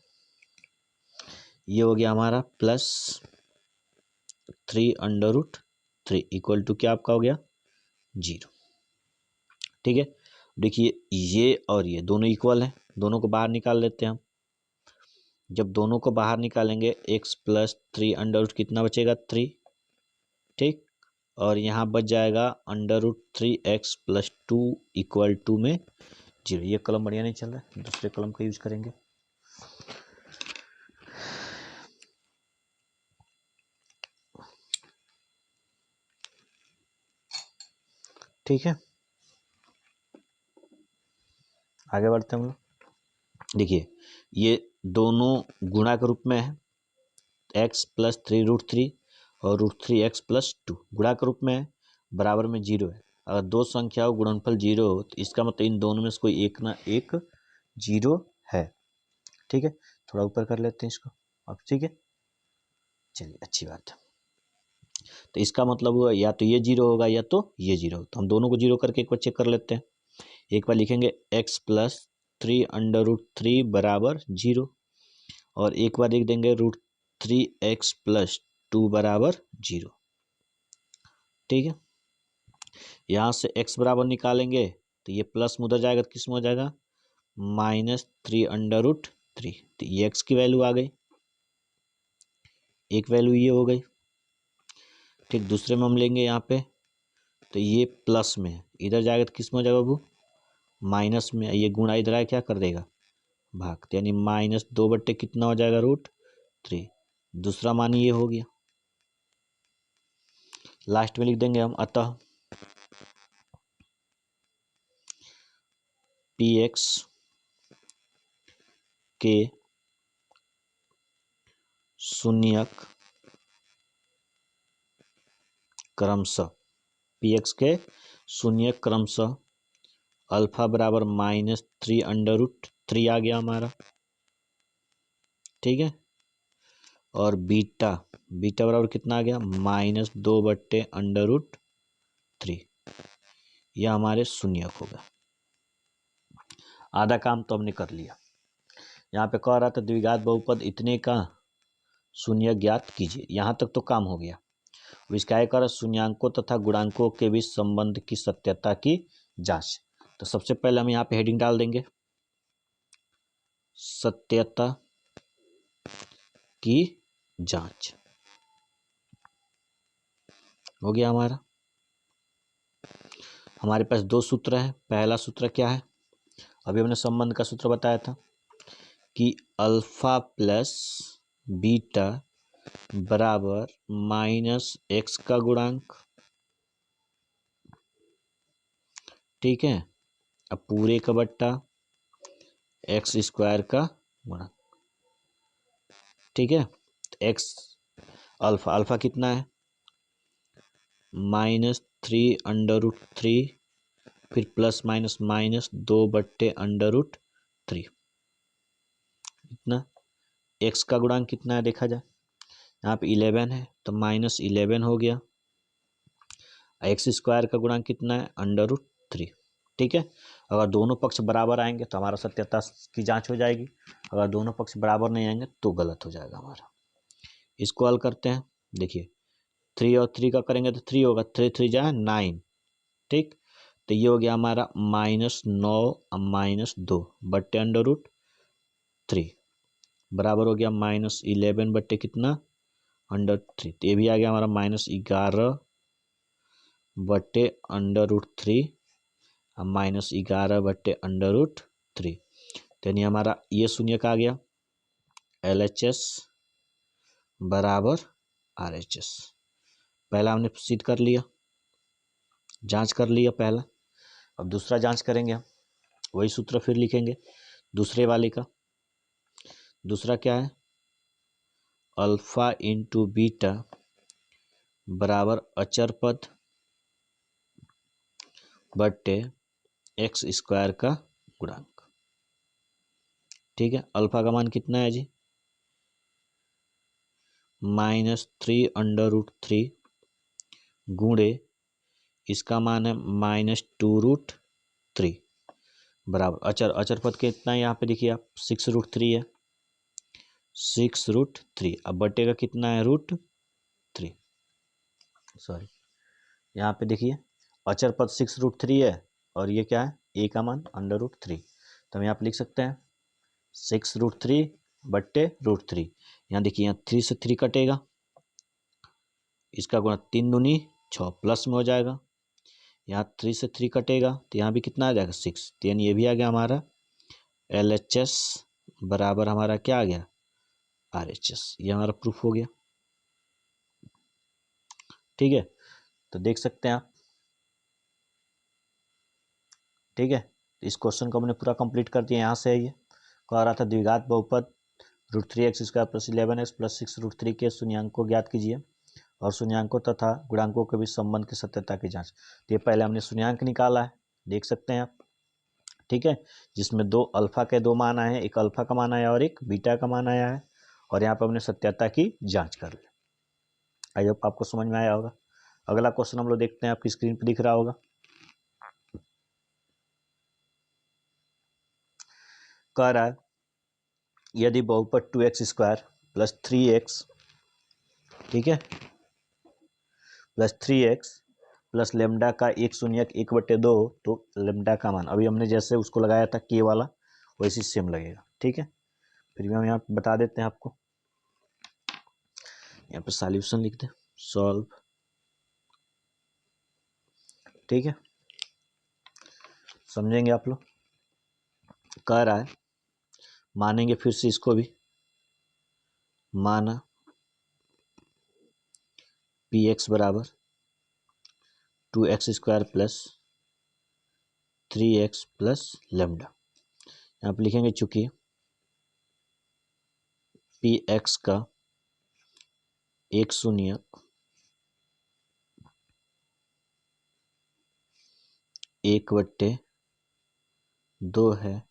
ये हो गया हमारा +3 √3 = क्या आपका हो गया 0। ठीक है, देखिए ये और ये दोनों इक्वल हैं, दोनों को बाहर निकाल लेते हैं हम। जब दोनों को बाहर निकालेंगे x + 3 √ कितना बचेगा 3। ठीक, और यहाँ बच जाएगा √3x + 2 = में 0। ये कलम बढ़िया नहीं चल रहा है, दूसरे कलम का यूज करेंगे। ठीक है, आगे बढ़ते हैं हम लोग। देखिए ये दोनों गुणा के रूप में है, x + 3 √3 और √3x + 2 गुणा के रूप में है, बराबर में 0 है। अगर दो संख्याओं गुणनफल 0 हो तो इसका मतलब इन दोनों में से कोई एक ना एक 0 है। ठीक है, थोड़ा ऊपर कर लेते हैं इसको अब। ठीक है, चलिए अच्छी बात है। तो इसका मतलब हुआ या तो ये 0 होगा या तो ये 0। तो हम दोनों को 0 करके एक बार चेक कर लेते हैं। एक बार लिखेंगे x प्लस 3√3 बराबर 0, और एक बार लिख देंगे √3x प्लस 2 बराबर 0। ठीक है, यहाँ से x बराबर निकालेंगे तो ये प्लस में उधर जाएगा तो किस में हो जाएगा, -3√3। तो ये x की वैल्यू आ गई, एक वैल्यू ये हो गई। ठीक, दूसरे में हम लेंगे यहाँ पे, तो ये प्लस में है, इधर जाएगा तो किस में हो जाएगा बाबू, माइनस में। ये गुणा इधर आए क्या कर देगा, भाग, तो यानी -2 बट्टे कितना हो जाएगा, √3। दूसरा मान ये हो गया। लास्ट में लिख देंगे हम, अतः px के शून्यक क्रमशः, px के शून्यक क्रमशः अल्फा बराबर -3√3 आ गया हमारा। ठीक है, और बीटा बराबर कितना आ गया, -2 बट्टे √3। यह हमारे शून्यक होगा। आधा काम तो हमने कर लिया। यहाँ पे कह रहा था द्विघात बहुपद इतने का शून्य ज्ञात कीजिए, यहाँ तक तो काम हो गया। इसका एक और शून्यांकों तथा गुणांकों के बीच संबंध की सत्यता की जांच। तो सबसे पहले हम यहाँ पे हेडिंग डाल देंगे, सत्यता की जांच। हो गया हमारा। हमारे पास दो सूत्र है। पहला सूत्र क्या है, अभी हमने संबंध का सूत्र बताया था कि अल्फा प्लस बीटा बराबर -x का गुणांक। ठीक है, अब पूरे का बट्टा x² का गुणा। ठीक है, x अल्फा कितना है, -3√3, फिर प्लस माइनस -2 बट्टे √3। इतना x का गुणांक कितना है देखा जाए, यहाँ पे 11 है तो -11 हो गया। x² का गुणांक कितना है, √3। ठीक है, अगर दोनों पक्ष बराबर आएंगे तो हमारा सत्यता की जांच हो जाएगी, अगर दोनों पक्ष बराबर नहीं आएंगे तो गलत हो जाएगा हमारा। इसको हल करते हैं। देखिए 3 और 3 का करेंगे तो 3 होगा, 3 3 जा 9। ठीक, तो ये हो गया हमारा -9 -2 बट्टे √3 बराबर हो गया -11 बट्टे कितना, √3। तो ये भी आ गया हमारा -11 बट्टे √3 -11 बट्टे √3। यानी हमारा ये शून्य का आ गया, LHS बराबर RHS। पहला हमने सिद्ध कर लिया, जांच कर लिया पहला। अब दूसरा जांच करेंगे हम, वही सूत्र फिर लिखेंगे दूसरे वाले का। दूसरा क्या है, अल्फा इंटू बीटा बराबर अचर पद बट्टे x² का गुणांक। ठीक है, अल्फा का मान कितना है जी, -3√3 गुणे इसका मान है -2√3 बराबर अचर पद कितना है, यहाँ पे देखिए आप 6√3 है, 6√3। अब बटे का कितना है, √3। सॉरी, यहाँ पे देखिए अचर पद 6√3 है और ये क्या है, a का मान √3। तो हम यहाँ पे लिख सकते हैं 6√3 बट्टे √3। यहाँ देखिए, यहाँ 3 से 3 कटेगा, इसका गुणा 3 दूनी 6 प्लस में हो जाएगा। यहाँ 3 से 3 कटेगा तो यहाँ भी कितना आ जाएगा, 6। तो यानी ये भी आ गया हमारा LHS बराबर हमारा क्या आ गया, RHS। ये हमारा प्रूफ हो गया। ठीक है, तो देख सकते हैं आप। ठीक है, इस क्वेश्चन को हमने पूरा कंप्लीट कर दिया। यहाँ से है ये कह रहा था द्विघात बहुपद √3x² + 11x + 6√3 के शून्यांकों ज्ञात कीजिए और शून्यांकों तथा गुणांकों के बीच संबंध की सत्यता की जांच। तो ये पहले हमने शून्यांक निकाला है, देख सकते हैं आप। ठीक है, जिसमें दो अल्फा के दो मान आए हैं, एक अल्फा का मान आया और एक बीटा का मान आया है, और यहाँ पर हमने सत्यता की जांच कर ली। आई होप आपको समझ में आया होगा। अगला क्वेश्चन हम लोग देखते हैं, आपकी स्क्रीन पर दिख रहा होगा। कह रहा है यदि बहुपद 2x² प्लस 3x, ठीक है, प्लस 3x प्लस लेमडा का 1/2 तो लेमडा का मान अभी हमने जैसे उसको लगाया था के वाला वैसे सेम लगेगा, ठीक है। फिर भी हम यहाँ बता देते हैं आपको, यहाँ पे सॉल्यूशन लिख दें, सॉल्व, ठीक है, समझेंगे आप लोग। कह रहा है मानेंगे फिर से इसको भी, माना px बराबर 2x² plus 3x plus lambda. यहाँ पे लिखेंगे चूंकि px का 1/2 है,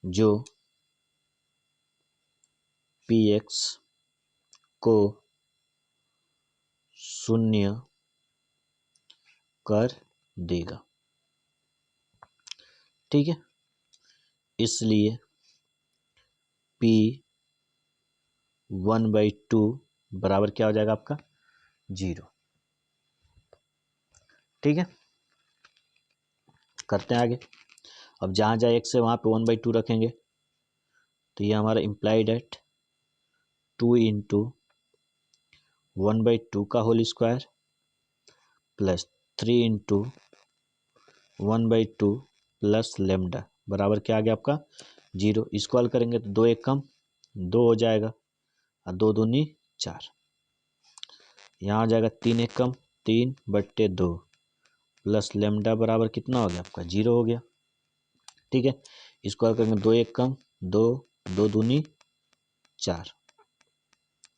जो px को 0 कर देगा, ठीक है। इसलिए p 1/2 बराबर क्या हो जाएगा आपका 0, ठीक है। करते हैं आगे। अब जहाँ जहाँ x है वहाँ पे 1/2 रखेंगे, तो ये हमारा इम्प्लाइड एट 2 × 1/2 का होल स्क्वायर प्लस 3 × 1/2 प्लस लेमडा बराबर क्या आ गया आपका 0। इसको हल करेंगे तो 2 1 कम 2 हो जाएगा और 2 दूनी 4, यहाँ आ जाएगा 3 1 कम 3/2 प्लस लेमडा बराबर कितना हो गया आपका 0 हो गया, ठीक है। इसको हल करेंगे 2 1 कम 2 2 दूनी 4,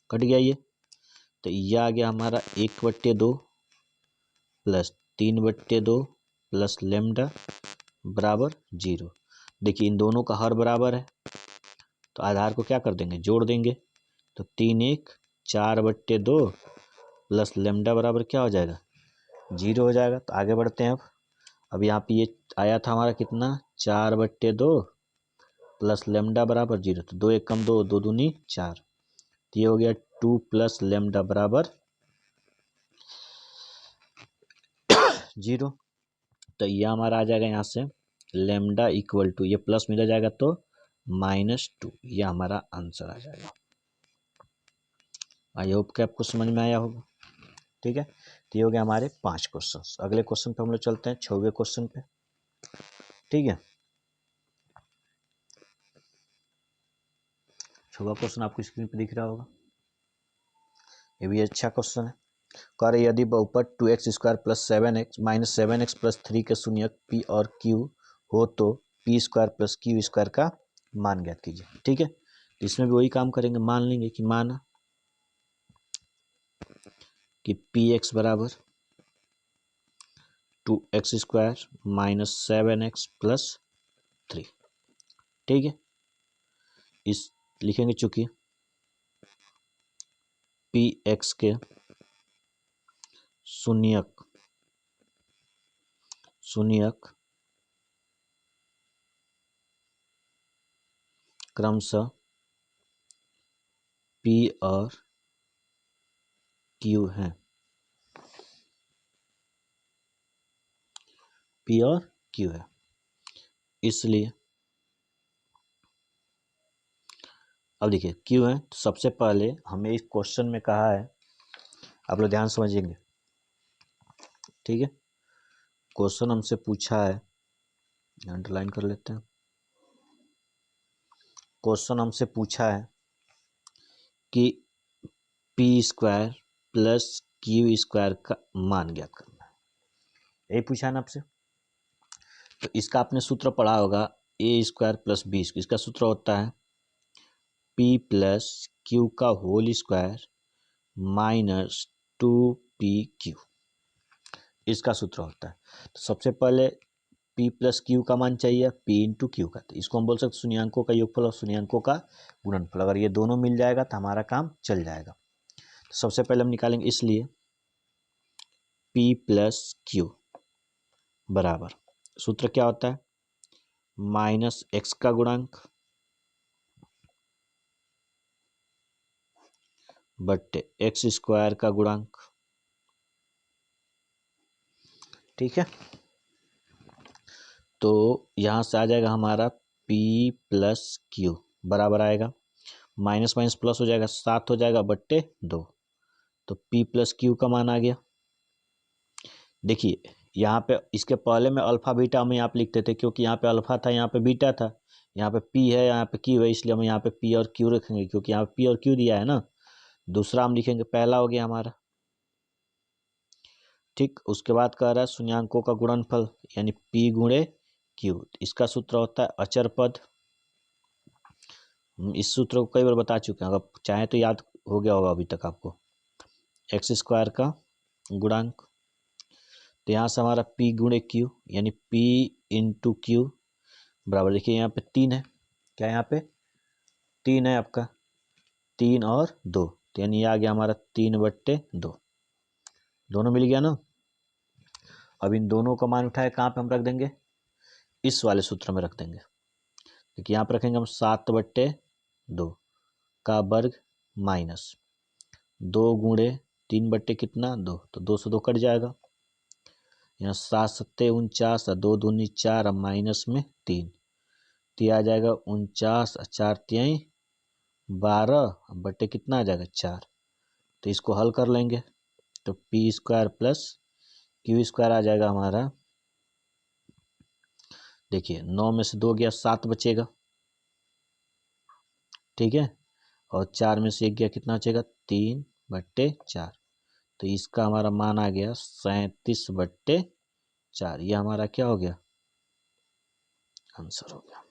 कट गया ये, तो ये आ गया हमारा 1/2 प्लस 3/2 प्लस लेमडा बराबर 0। देखिए इन दोनों का हर बराबर है तो आधार को क्या कर देंगे जोड़ देंगे, तो 3 1 4/2 प्लस लेमडा बराबर क्या हो जाएगा 0 हो जाएगा। तो आगे बढ़ते हैं। अब यहाँ पे ये आया था हमारा कितना 4/2 प्लस लेमडा बराबर 0, तो 2 1 कम 2 2 दूनी 4, तो ये हो गया 2 प्लस लेमडा बराबर 0। तो ये हमारा आ जाएगा यहाँ से लेमडा इक्वल टू ये प्लस में आ जाएगा तो -2, ये हमारा आंसर आ जाएगा। आई होप कि आपको समझ में आया होगा, ठीक है। तो ये हो गया हमारे 5 क्वेश्चन। अगले क्वेश्चन पे हम लोग चलते हैं 6वें क्वेश्चन पे, ठीक है। 6वां क्वेश्चन आपको स्क्रीन पे दिख रहा होगा, ये भी अच्छा क्वेश्चन है। कह रहे यदि बहुपद 2x² plus 7x minus 7x plus 3 के शून्यक p और q हो तो p² प्लस q² का मान ज्ञात कीजिए, ठीक है। तो इसमें भी वही काम करेंगे, मान लेंगे कि माना कि px बराबर 2x² माइनस 7x प्लस 3, ठीक है। इस लिखेंगे चूंकि px के शून्यक क्रमशः p और q हैं, p और q है। इसलिए अब देखिए क्यों है, तो सबसे पहले हमें इस क्वेश्चन में कहा है, आप लोग ध्यान समझेंगे, ठीक है। क्वेश्चन हमसे पूछा है, अंडरलाइन कर लेते हैं। क्वेश्चन हमसे पूछा है कि p² प्लस q² का मान ज्ञात करना है, यही पूछा है ना आपसे। तो इसका आपने सूत्र पढ़ा होगा a² प्लस b², इसका सूत्र होता है p प्लस q का होल स्क्वायर माइनस 2pq, इसका सूत्र होता है। तो सबसे पहले p प्लस क्यू का मान चाहिए, p इंटू क्यू का, तो इसको हम बोल सकते शून्यांकों का योगफल और शून्यांकों का गुणनफल। अगर ये दोनों मिल जाएगा तो हमारा काम चल जाएगा। सबसे पहले हम निकालेंगे, इसलिए P प्लस Q बराबर, सूत्र क्या होता है, माइनस एक्स का गुणांक बट्टे एक्स स्क्वायर का गुणांक। ठीक है, तो यहाँ से आ जाएगा हमारा P प्लस Q बराबर आएगा, माइनस माइनस प्लस हो जाएगा, 7 हो जाएगा बट्टे 2, तो P प्लस Q का मान आ गया। देखिए यहाँ पे इसके पहले में अल्फा बीटा हम यहाँ पे लिखते थे, क्योंकि यहाँ पे अल्फा था, यहाँ पे बीटा था, यहाँ पे P है, यहाँ पे Q है, इसलिए हम यहाँ पे P और Q रखेंगे, क्योंकि यहाँ पे P और Q दिया है ना। दूसरा हम लिखेंगे, पहला हो गया हमारा। ठीक, उसके बाद कह रहा है शून्यांकों का गुणनफल यानी P गुणे Q, इसका सूत्र होता है अचर पद। इस सूत्र को कई बार बता चुके हैं, अगर चाहे तो याद हो गया होगा अभी तक आपको, एक्स स्क्वायर का गुणांक। तो यहाँ से हमारा P गुणे Q यानी P इंटू Q बराबर, देखिए यहाँ पे 3 है, क्या यहाँ पे 3 है आपका, 3 और 2, तो यानी ये आ गया हमारा 3/2, दोनों मिल गया ना। अब इन दोनों का मान उठाए कहाँ पे हम रख देंगे, इस वाले सूत्र में रख देंगे। देखिए यहाँ पर रखेंगे हम 7/2 का वर्ग माइनस 2 गुणे 3 कितना 2, तो 2 से 2 कट जाएगा, यहाँ 7 सत्ते 49, 2 दूनी 4, माइनस में 3, तो आ जाएगा 49, 4 तिहाई 12 बट्टे कितना आ जाएगा 4, तो इसको हल कर लेंगे, तो P square plus Q square आ जाएगा हमारा। देखिए 9 में से 2 गया, 7 बचेगा, ठीक है, और 4 में से 1 गया, कितना बचेगा 3/4, तो इसका हमारा मान आ गया 37/4, ये हमारा क्या हो गया, आंसर हो गया।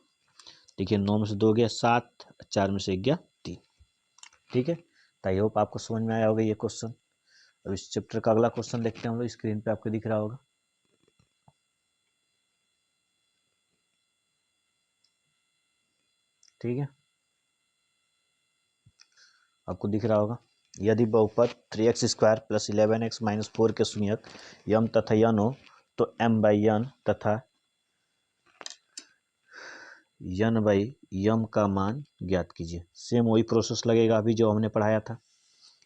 देखिए 9 में से 2 गया 7, 4 में से 1 गया 3। ठीक है, तो आई होप आपको समझ में आया होगा ये क्वेश्चन। अब इस चैप्टर का अगला क्वेश्चन देखते हैं हम लोग, स्क्रीन पे आपको दिख रहा होगा। ठीक है, आपको दिख रहा होगा, यदि बहुपद 3x² प्लस 11x माइनस 4 के शून्यक यम तथा यन हो तो m/n तथा n/m का मान ज्ञात कीजिए। सेम वही प्रोसेस लगेगा अभी जो हमने पढ़ाया था।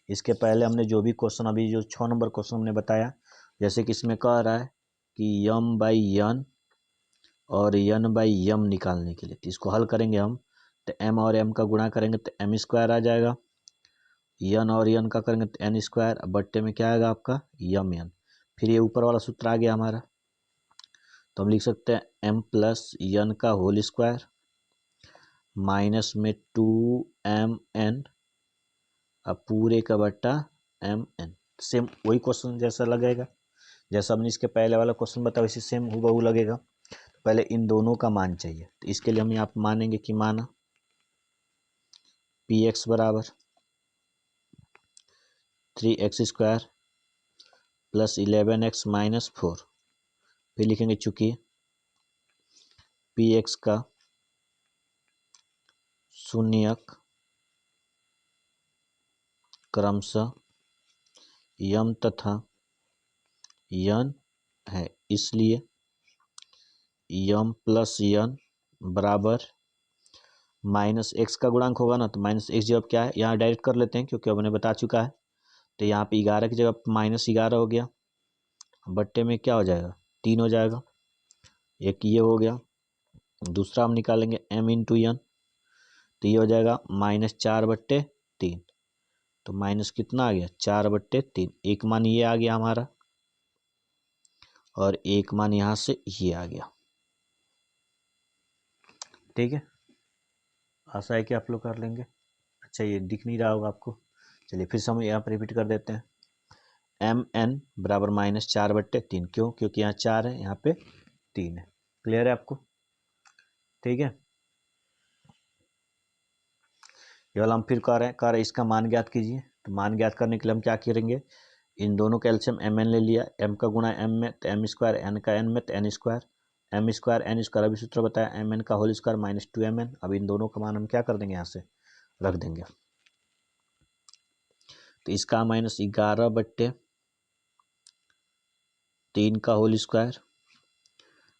इसके पहले हमने जो भी क्वेश्चन, अभी जो 6 नंबर क्वेश्चन हमने बताया, जैसे कि इसमें कह रहा है कि m/n और n/m निकालने के लिए, तो इसको हल करेंगे हम, तो m और m का गुणा करेंगे तो m² आ जाएगा, n और n का करेंगे तो n², बट्टे में क्या आएगा आपका mn, फिर ये ऊपर वाला सूत्र आ गया हमारा, तो हम लिख सकते हैं m प्लस n का होल स्क्वायर माइनस में 2mn अब पूरे का बट्टा mn। सेम वही क्वेश्चन जैसा लगेगा, जैसा हमने इसके पहले वाला क्वेश्चन बताया वैसे सेम हूबहू लगेगा। पहले इन दोनों का मान चाहिए, तो इसके लिए हम यहाँ पे मानेंगे कि माना px बराबर 3x² प्लस 11x माइनस 4, फिर लिखेंगे चूंकि px का शून्यक क्रमशः यम तथा यन है, इसलिए यम प्लस यन बराबर माइनस एक्स का गुणांक होगा ना, तो माइनस एक्स जब क्या है यहाँ डायरेक्ट कर लेते हैं क्योंकि हमने बता चुका है, तो यहाँ पे 11 की जगह -11 हो गया, बट्टे में क्या हो जाएगा 3 हो जाएगा, एक ये हो गया। दूसरा हम निकालेंगे m इंटू एन, तो ये हो जाएगा -4/3, तो माइनस कितना आ गया 4/3, एक मान ये आ गया हमारा और एक मान यहाँ से ये आ गया। ठीक है, आशा है कि आप लोग कर लेंगे। अच्छा ये दिख नहीं रहा होगा आपको, चलिए फिर से हम यहाँ पर रिपीट कर देते हैं, mn बराबर -4/3, क्यों, क्योंकि यहाँ 4 है, यहाँ पे 3 है। क्लियर है आपको? ठीक है, केवल हम फिर कह रहे हैं इसका मान ज्ञात कीजिए, तो मान ज्ञात करने के लिए हम क्या करेंगे, इन दोनों का एलसीएम mn ले लिया, m का गुणा m में तो m², n का n में तो n², m² n², अभी सूत्र बताया mn का होल स्क्वायर माइनस 2mn। अब इन दोनों का मान हम क्या कर देंगे, यहाँ से रख देंगे, तो इसका -11/3 का होल स्क्वायर,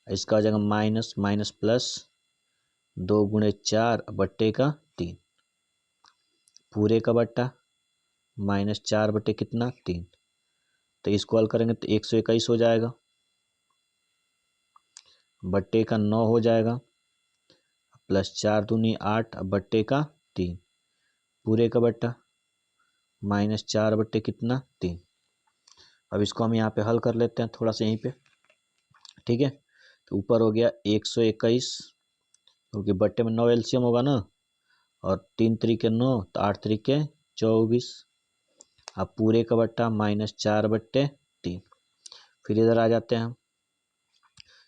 इसका हो जाएगा माइनस माइनस प्लस 2 × 4/3 पूरे का बट्टा -4 कितना 3। तो इसको हल करेंगे तो 121 हो जाएगा, बट्टे का 9 हो जाएगा, प्लस 4 दूनी 8 बट्टे का 3 पूरे का बट्टा -4 कितना 3। अब इसको हम यहाँ पे हल कर लेते हैं थोड़ा सा यहीं पे, ठीक है। तो ऊपर हो गया 121, क्योंकि बट्टे में 9 एलसीएम होगा ना, और 3 3 9 तो 8 3 24। अब पूरे का बट्टा -4/3। फिर इधर आ जाते हैं हम,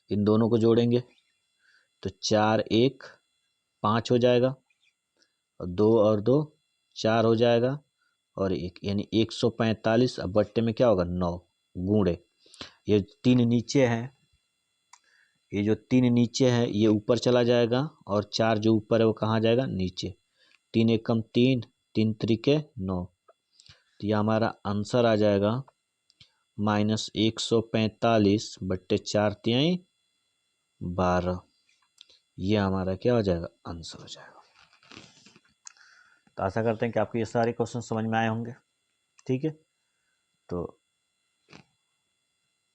इन दोनों को जोड़ेंगे तो 4 1 5 हो जाएगा, और 2 और 2 4 हो जाएगा, और 1 यानी 145। अब बट्टे में क्या होगा 9 गुणे ये 3 नीचे हैं, ये जो 3 नीचे है ये ऊपर चला जाएगा, और 4 जो ऊपर है वो कहाँ जाएगा नीचे। 3 एकम 3 3 त्रिके 9। तो ये हमारा आंसर आ जाएगा -145/4 तिहाई 12। ये हमारा क्या हो जाएगा आंसर हो जाएगा। तो आशा करते हैं कि आपको ये सारे क्वेश्चन समझ में आए होंगे, ठीक है। तो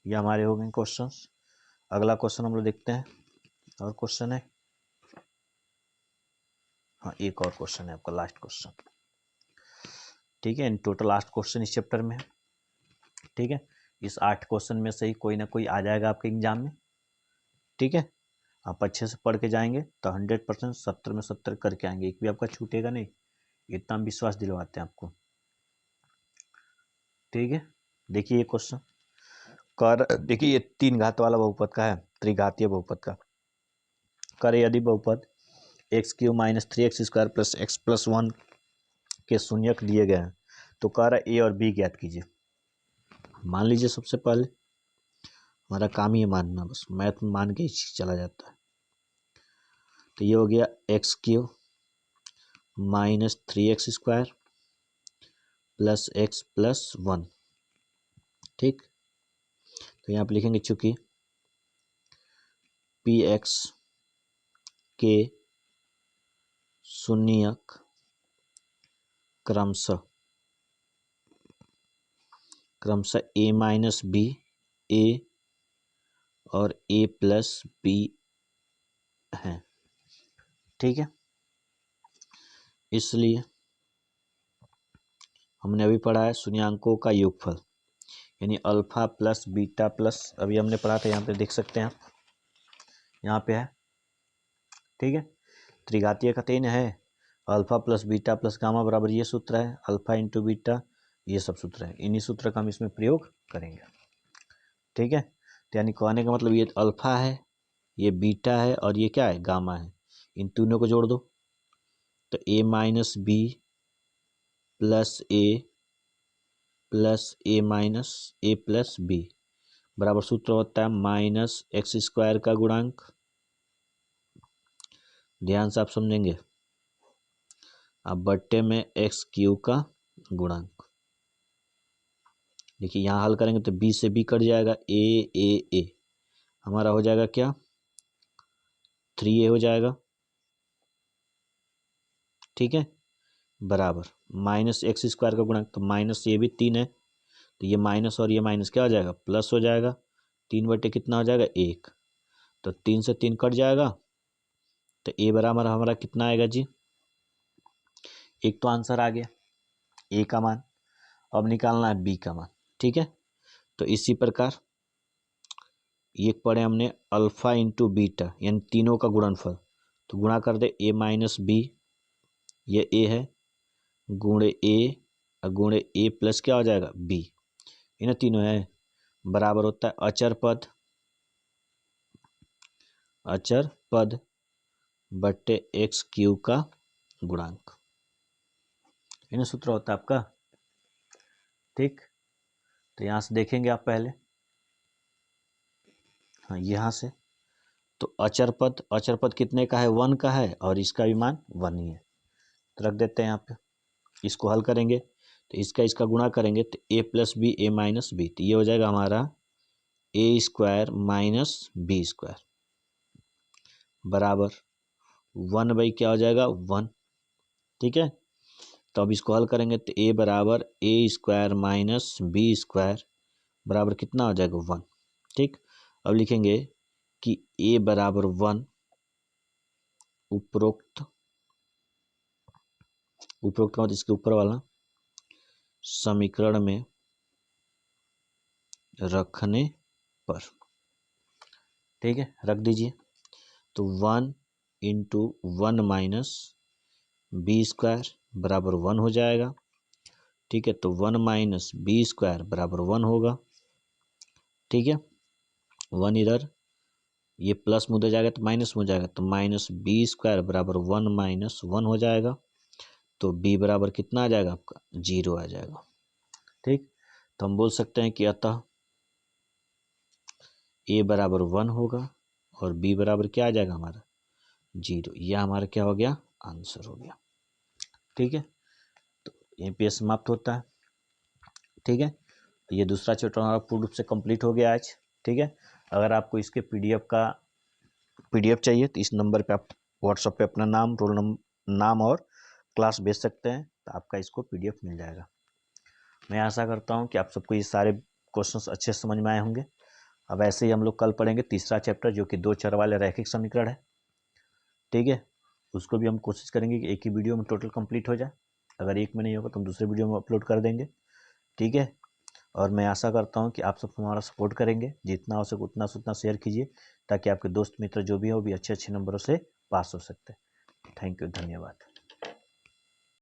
ये हमारे हो गए क्वेश्चंस। अगला क्वेश्चन हम लोग देखते हैं, और क्वेश्चन है, हाँ एक और क्वेश्चन है आपका, लास्ट क्वेश्चन, ठीक है। इन टोटल 8 क्वेश्चन इस चैप्टर में है, ठीक है। इस 8 क्वेश्चन में से ही कोई ना कोई आ जाएगा आपके एग्जाम में, ठीक है। आप अच्छे से पढ़ के जाएंगे तो 100% 70 में 70 करके आएंगे, एक भी आपका छूटेगा नहीं, इतना विश्वास दिलवाते हैं आपको, ठीक है। देखिए ये क्वेश्चन कर, देखिए ये 3 घात वाला बहुपद का है, त्रिघातीय बहुपद का। कर यदि बहुपद x³ - 3x² + x + 1 के शून्यक दिए गए हैं तो कर a और b ज्ञात कीजिए। मान लीजिए सबसे पहले हमारा काम ही है मानना, बस मैथ में मान के ही चला जाता है। तो ये हो गया x³ - 3x² + x + 1, ठीक। तो यहाँ पे लिखेंगे चूंकि px के शून्यक क्रमशः a - b a और a + b हैं, ठीक है। इसलिए हमने अभी पढ़ा है शून्यांकों का योगफल, यानी अल्फा प्लस बीटा प्लस, अभी हमने पढ़ा था, यहाँ पे देख सकते हैं आप, यहाँ पे है, ठीक है। त्रिघातीय का 3 है, alpha plus beta plus gamma बराबर ये सूत्र है, अल्फा इंटू बीटा, ये सब सूत्र है, इन्हीं सूत्र का हम इसमें प्रयोग करेंगे, ठीक है। तो यानी कहने का मतलब ये अल्फा है, ये बीटा है, और ये क्या है गामा है, इन तीनों को जोड़ दो तो a - b + a + a + b बराबर सूत्र होता है -x² का गुणांक, ध्यान से आप समझेंगे, अब बट्टे में x³ का गुणांक। देखिए यहाँ हल करेंगे तो b से b कट जाएगा, a हमारा हो जाएगा क्या 3a हो जाएगा, ठीक है, बराबर -x² का गुणांक, तो माइनस ये भी 3 है, तो ये माइनस और ये माइनस क्या हो जाएगा प्लस हो जाएगा, 3/, कितना हो जाएगा 1, तो 3 से 3 कट जाएगा, तो a बराबर हमारा कितना आएगा जी, एक तो आंसर आ गया a का मान, अब निकालना है b का मान, ठीक है। तो इसी प्रकार ये पढ़े हमने अल्फा इंटू बीटा यानी तीनों का गुणनफल, तो गुणा कर दे a - b, ये a है, गुणे a गुणे a प्लस क्या हो जाएगा b, इन तीनों है, बराबर होता है अचर पद बट्टे x³ का गुणांक, इन सूत्र होता है आपका, ठीक। तो यहाँ से देखेंगे आप पहले, हाँ यहाँ से, तो अचर पद कितने का है 1 का है, और इसका भी मान 1 ही है, तो रख देते हैं यहाँ पे, इसको हल करेंगे तो इसका गुणा करेंगे तो ए प्लस बी ए माइनस बी, तो ये हो जाएगा हमारा ए स्क्वायर माइनस बी स्क्वायर बराबर 1 क्या हो जाएगा 1। ठीक है, तो अब इसको हल करेंगे तो ए बराबर ए स्क्वायर माइनस बी स्क्वायर बराबर कितना हो जाएगा 1। ठीक, अब लिखेंगे कि ए बराबर 1 उपरोक्त का मतलब इसके ऊपर वाला समीकरण में रखने पर। ठीक है, रख दीजिए, तो 1 इंटू 1 माइनस बी स्क्वायर बराबर 1 हो जाएगा। ठीक है, तो 1 माइनस बी स्क्वायर बराबर 1 होगा। ठीक है, 1 इधर, ये प्लस में उधर जाएगा तो माइनस में हो जाएगा, तो माइनस बी स्क्वायर बराबर 1 माइनस 1 हो जाएगा। तो बी बराबर कितना आ जाएगा आपका 0 आ जाएगा। ठीक, तो हम बोल सकते हैं कि अतः ए बराबर 1 होगा और बी बराबर क्या आ जाएगा हमारा 0। यह हमारा क्या हो गया आंसर हो गया। ठीक है, तो यहीं पे समाप्त होता है। ठीक है, ये दूसरा चैप्टर हमारा पूर्ण रूप से कंप्लीट हो गया आज। ठीक है, अगर आपको इसके पीडीएफ चाहिए तो इस नंबर पे आप व्हाट्सएप पे अपना नाम, रोल नंबर, नाम और क्लास भेज सकते हैं, तो आपका इसको पीडीएफ मिल जाएगा। मैं आशा करता हूँ कि आप सबको ये सारे क्वेश्चंस अच्छे से समझ में आए होंगे। अब ऐसे ही हम लोग कल पढ़ेंगे तीसरा चैप्टर, जो कि 2 चर वाले रैखिक समीकरण है। ठीक है, उसको भी हम कोशिश करेंगे कि एक ही वीडियो में टोटल कंप्लीट हो जाए। अगर एक में नहीं होगा तो हम दूसरे वीडियो में अपलोड कर देंगे। ठीक है, और मैं आशा करता हूँ कि आप सब हमारा सपोर्ट करेंगे, जितना हो सके उतना से उतना शेयर कीजिए, ताकि आपके दोस्त मित्र जो भी हो भी अच्छे नंबरों से पास हो सकते हैं। थैंक यू, धन्यवाद।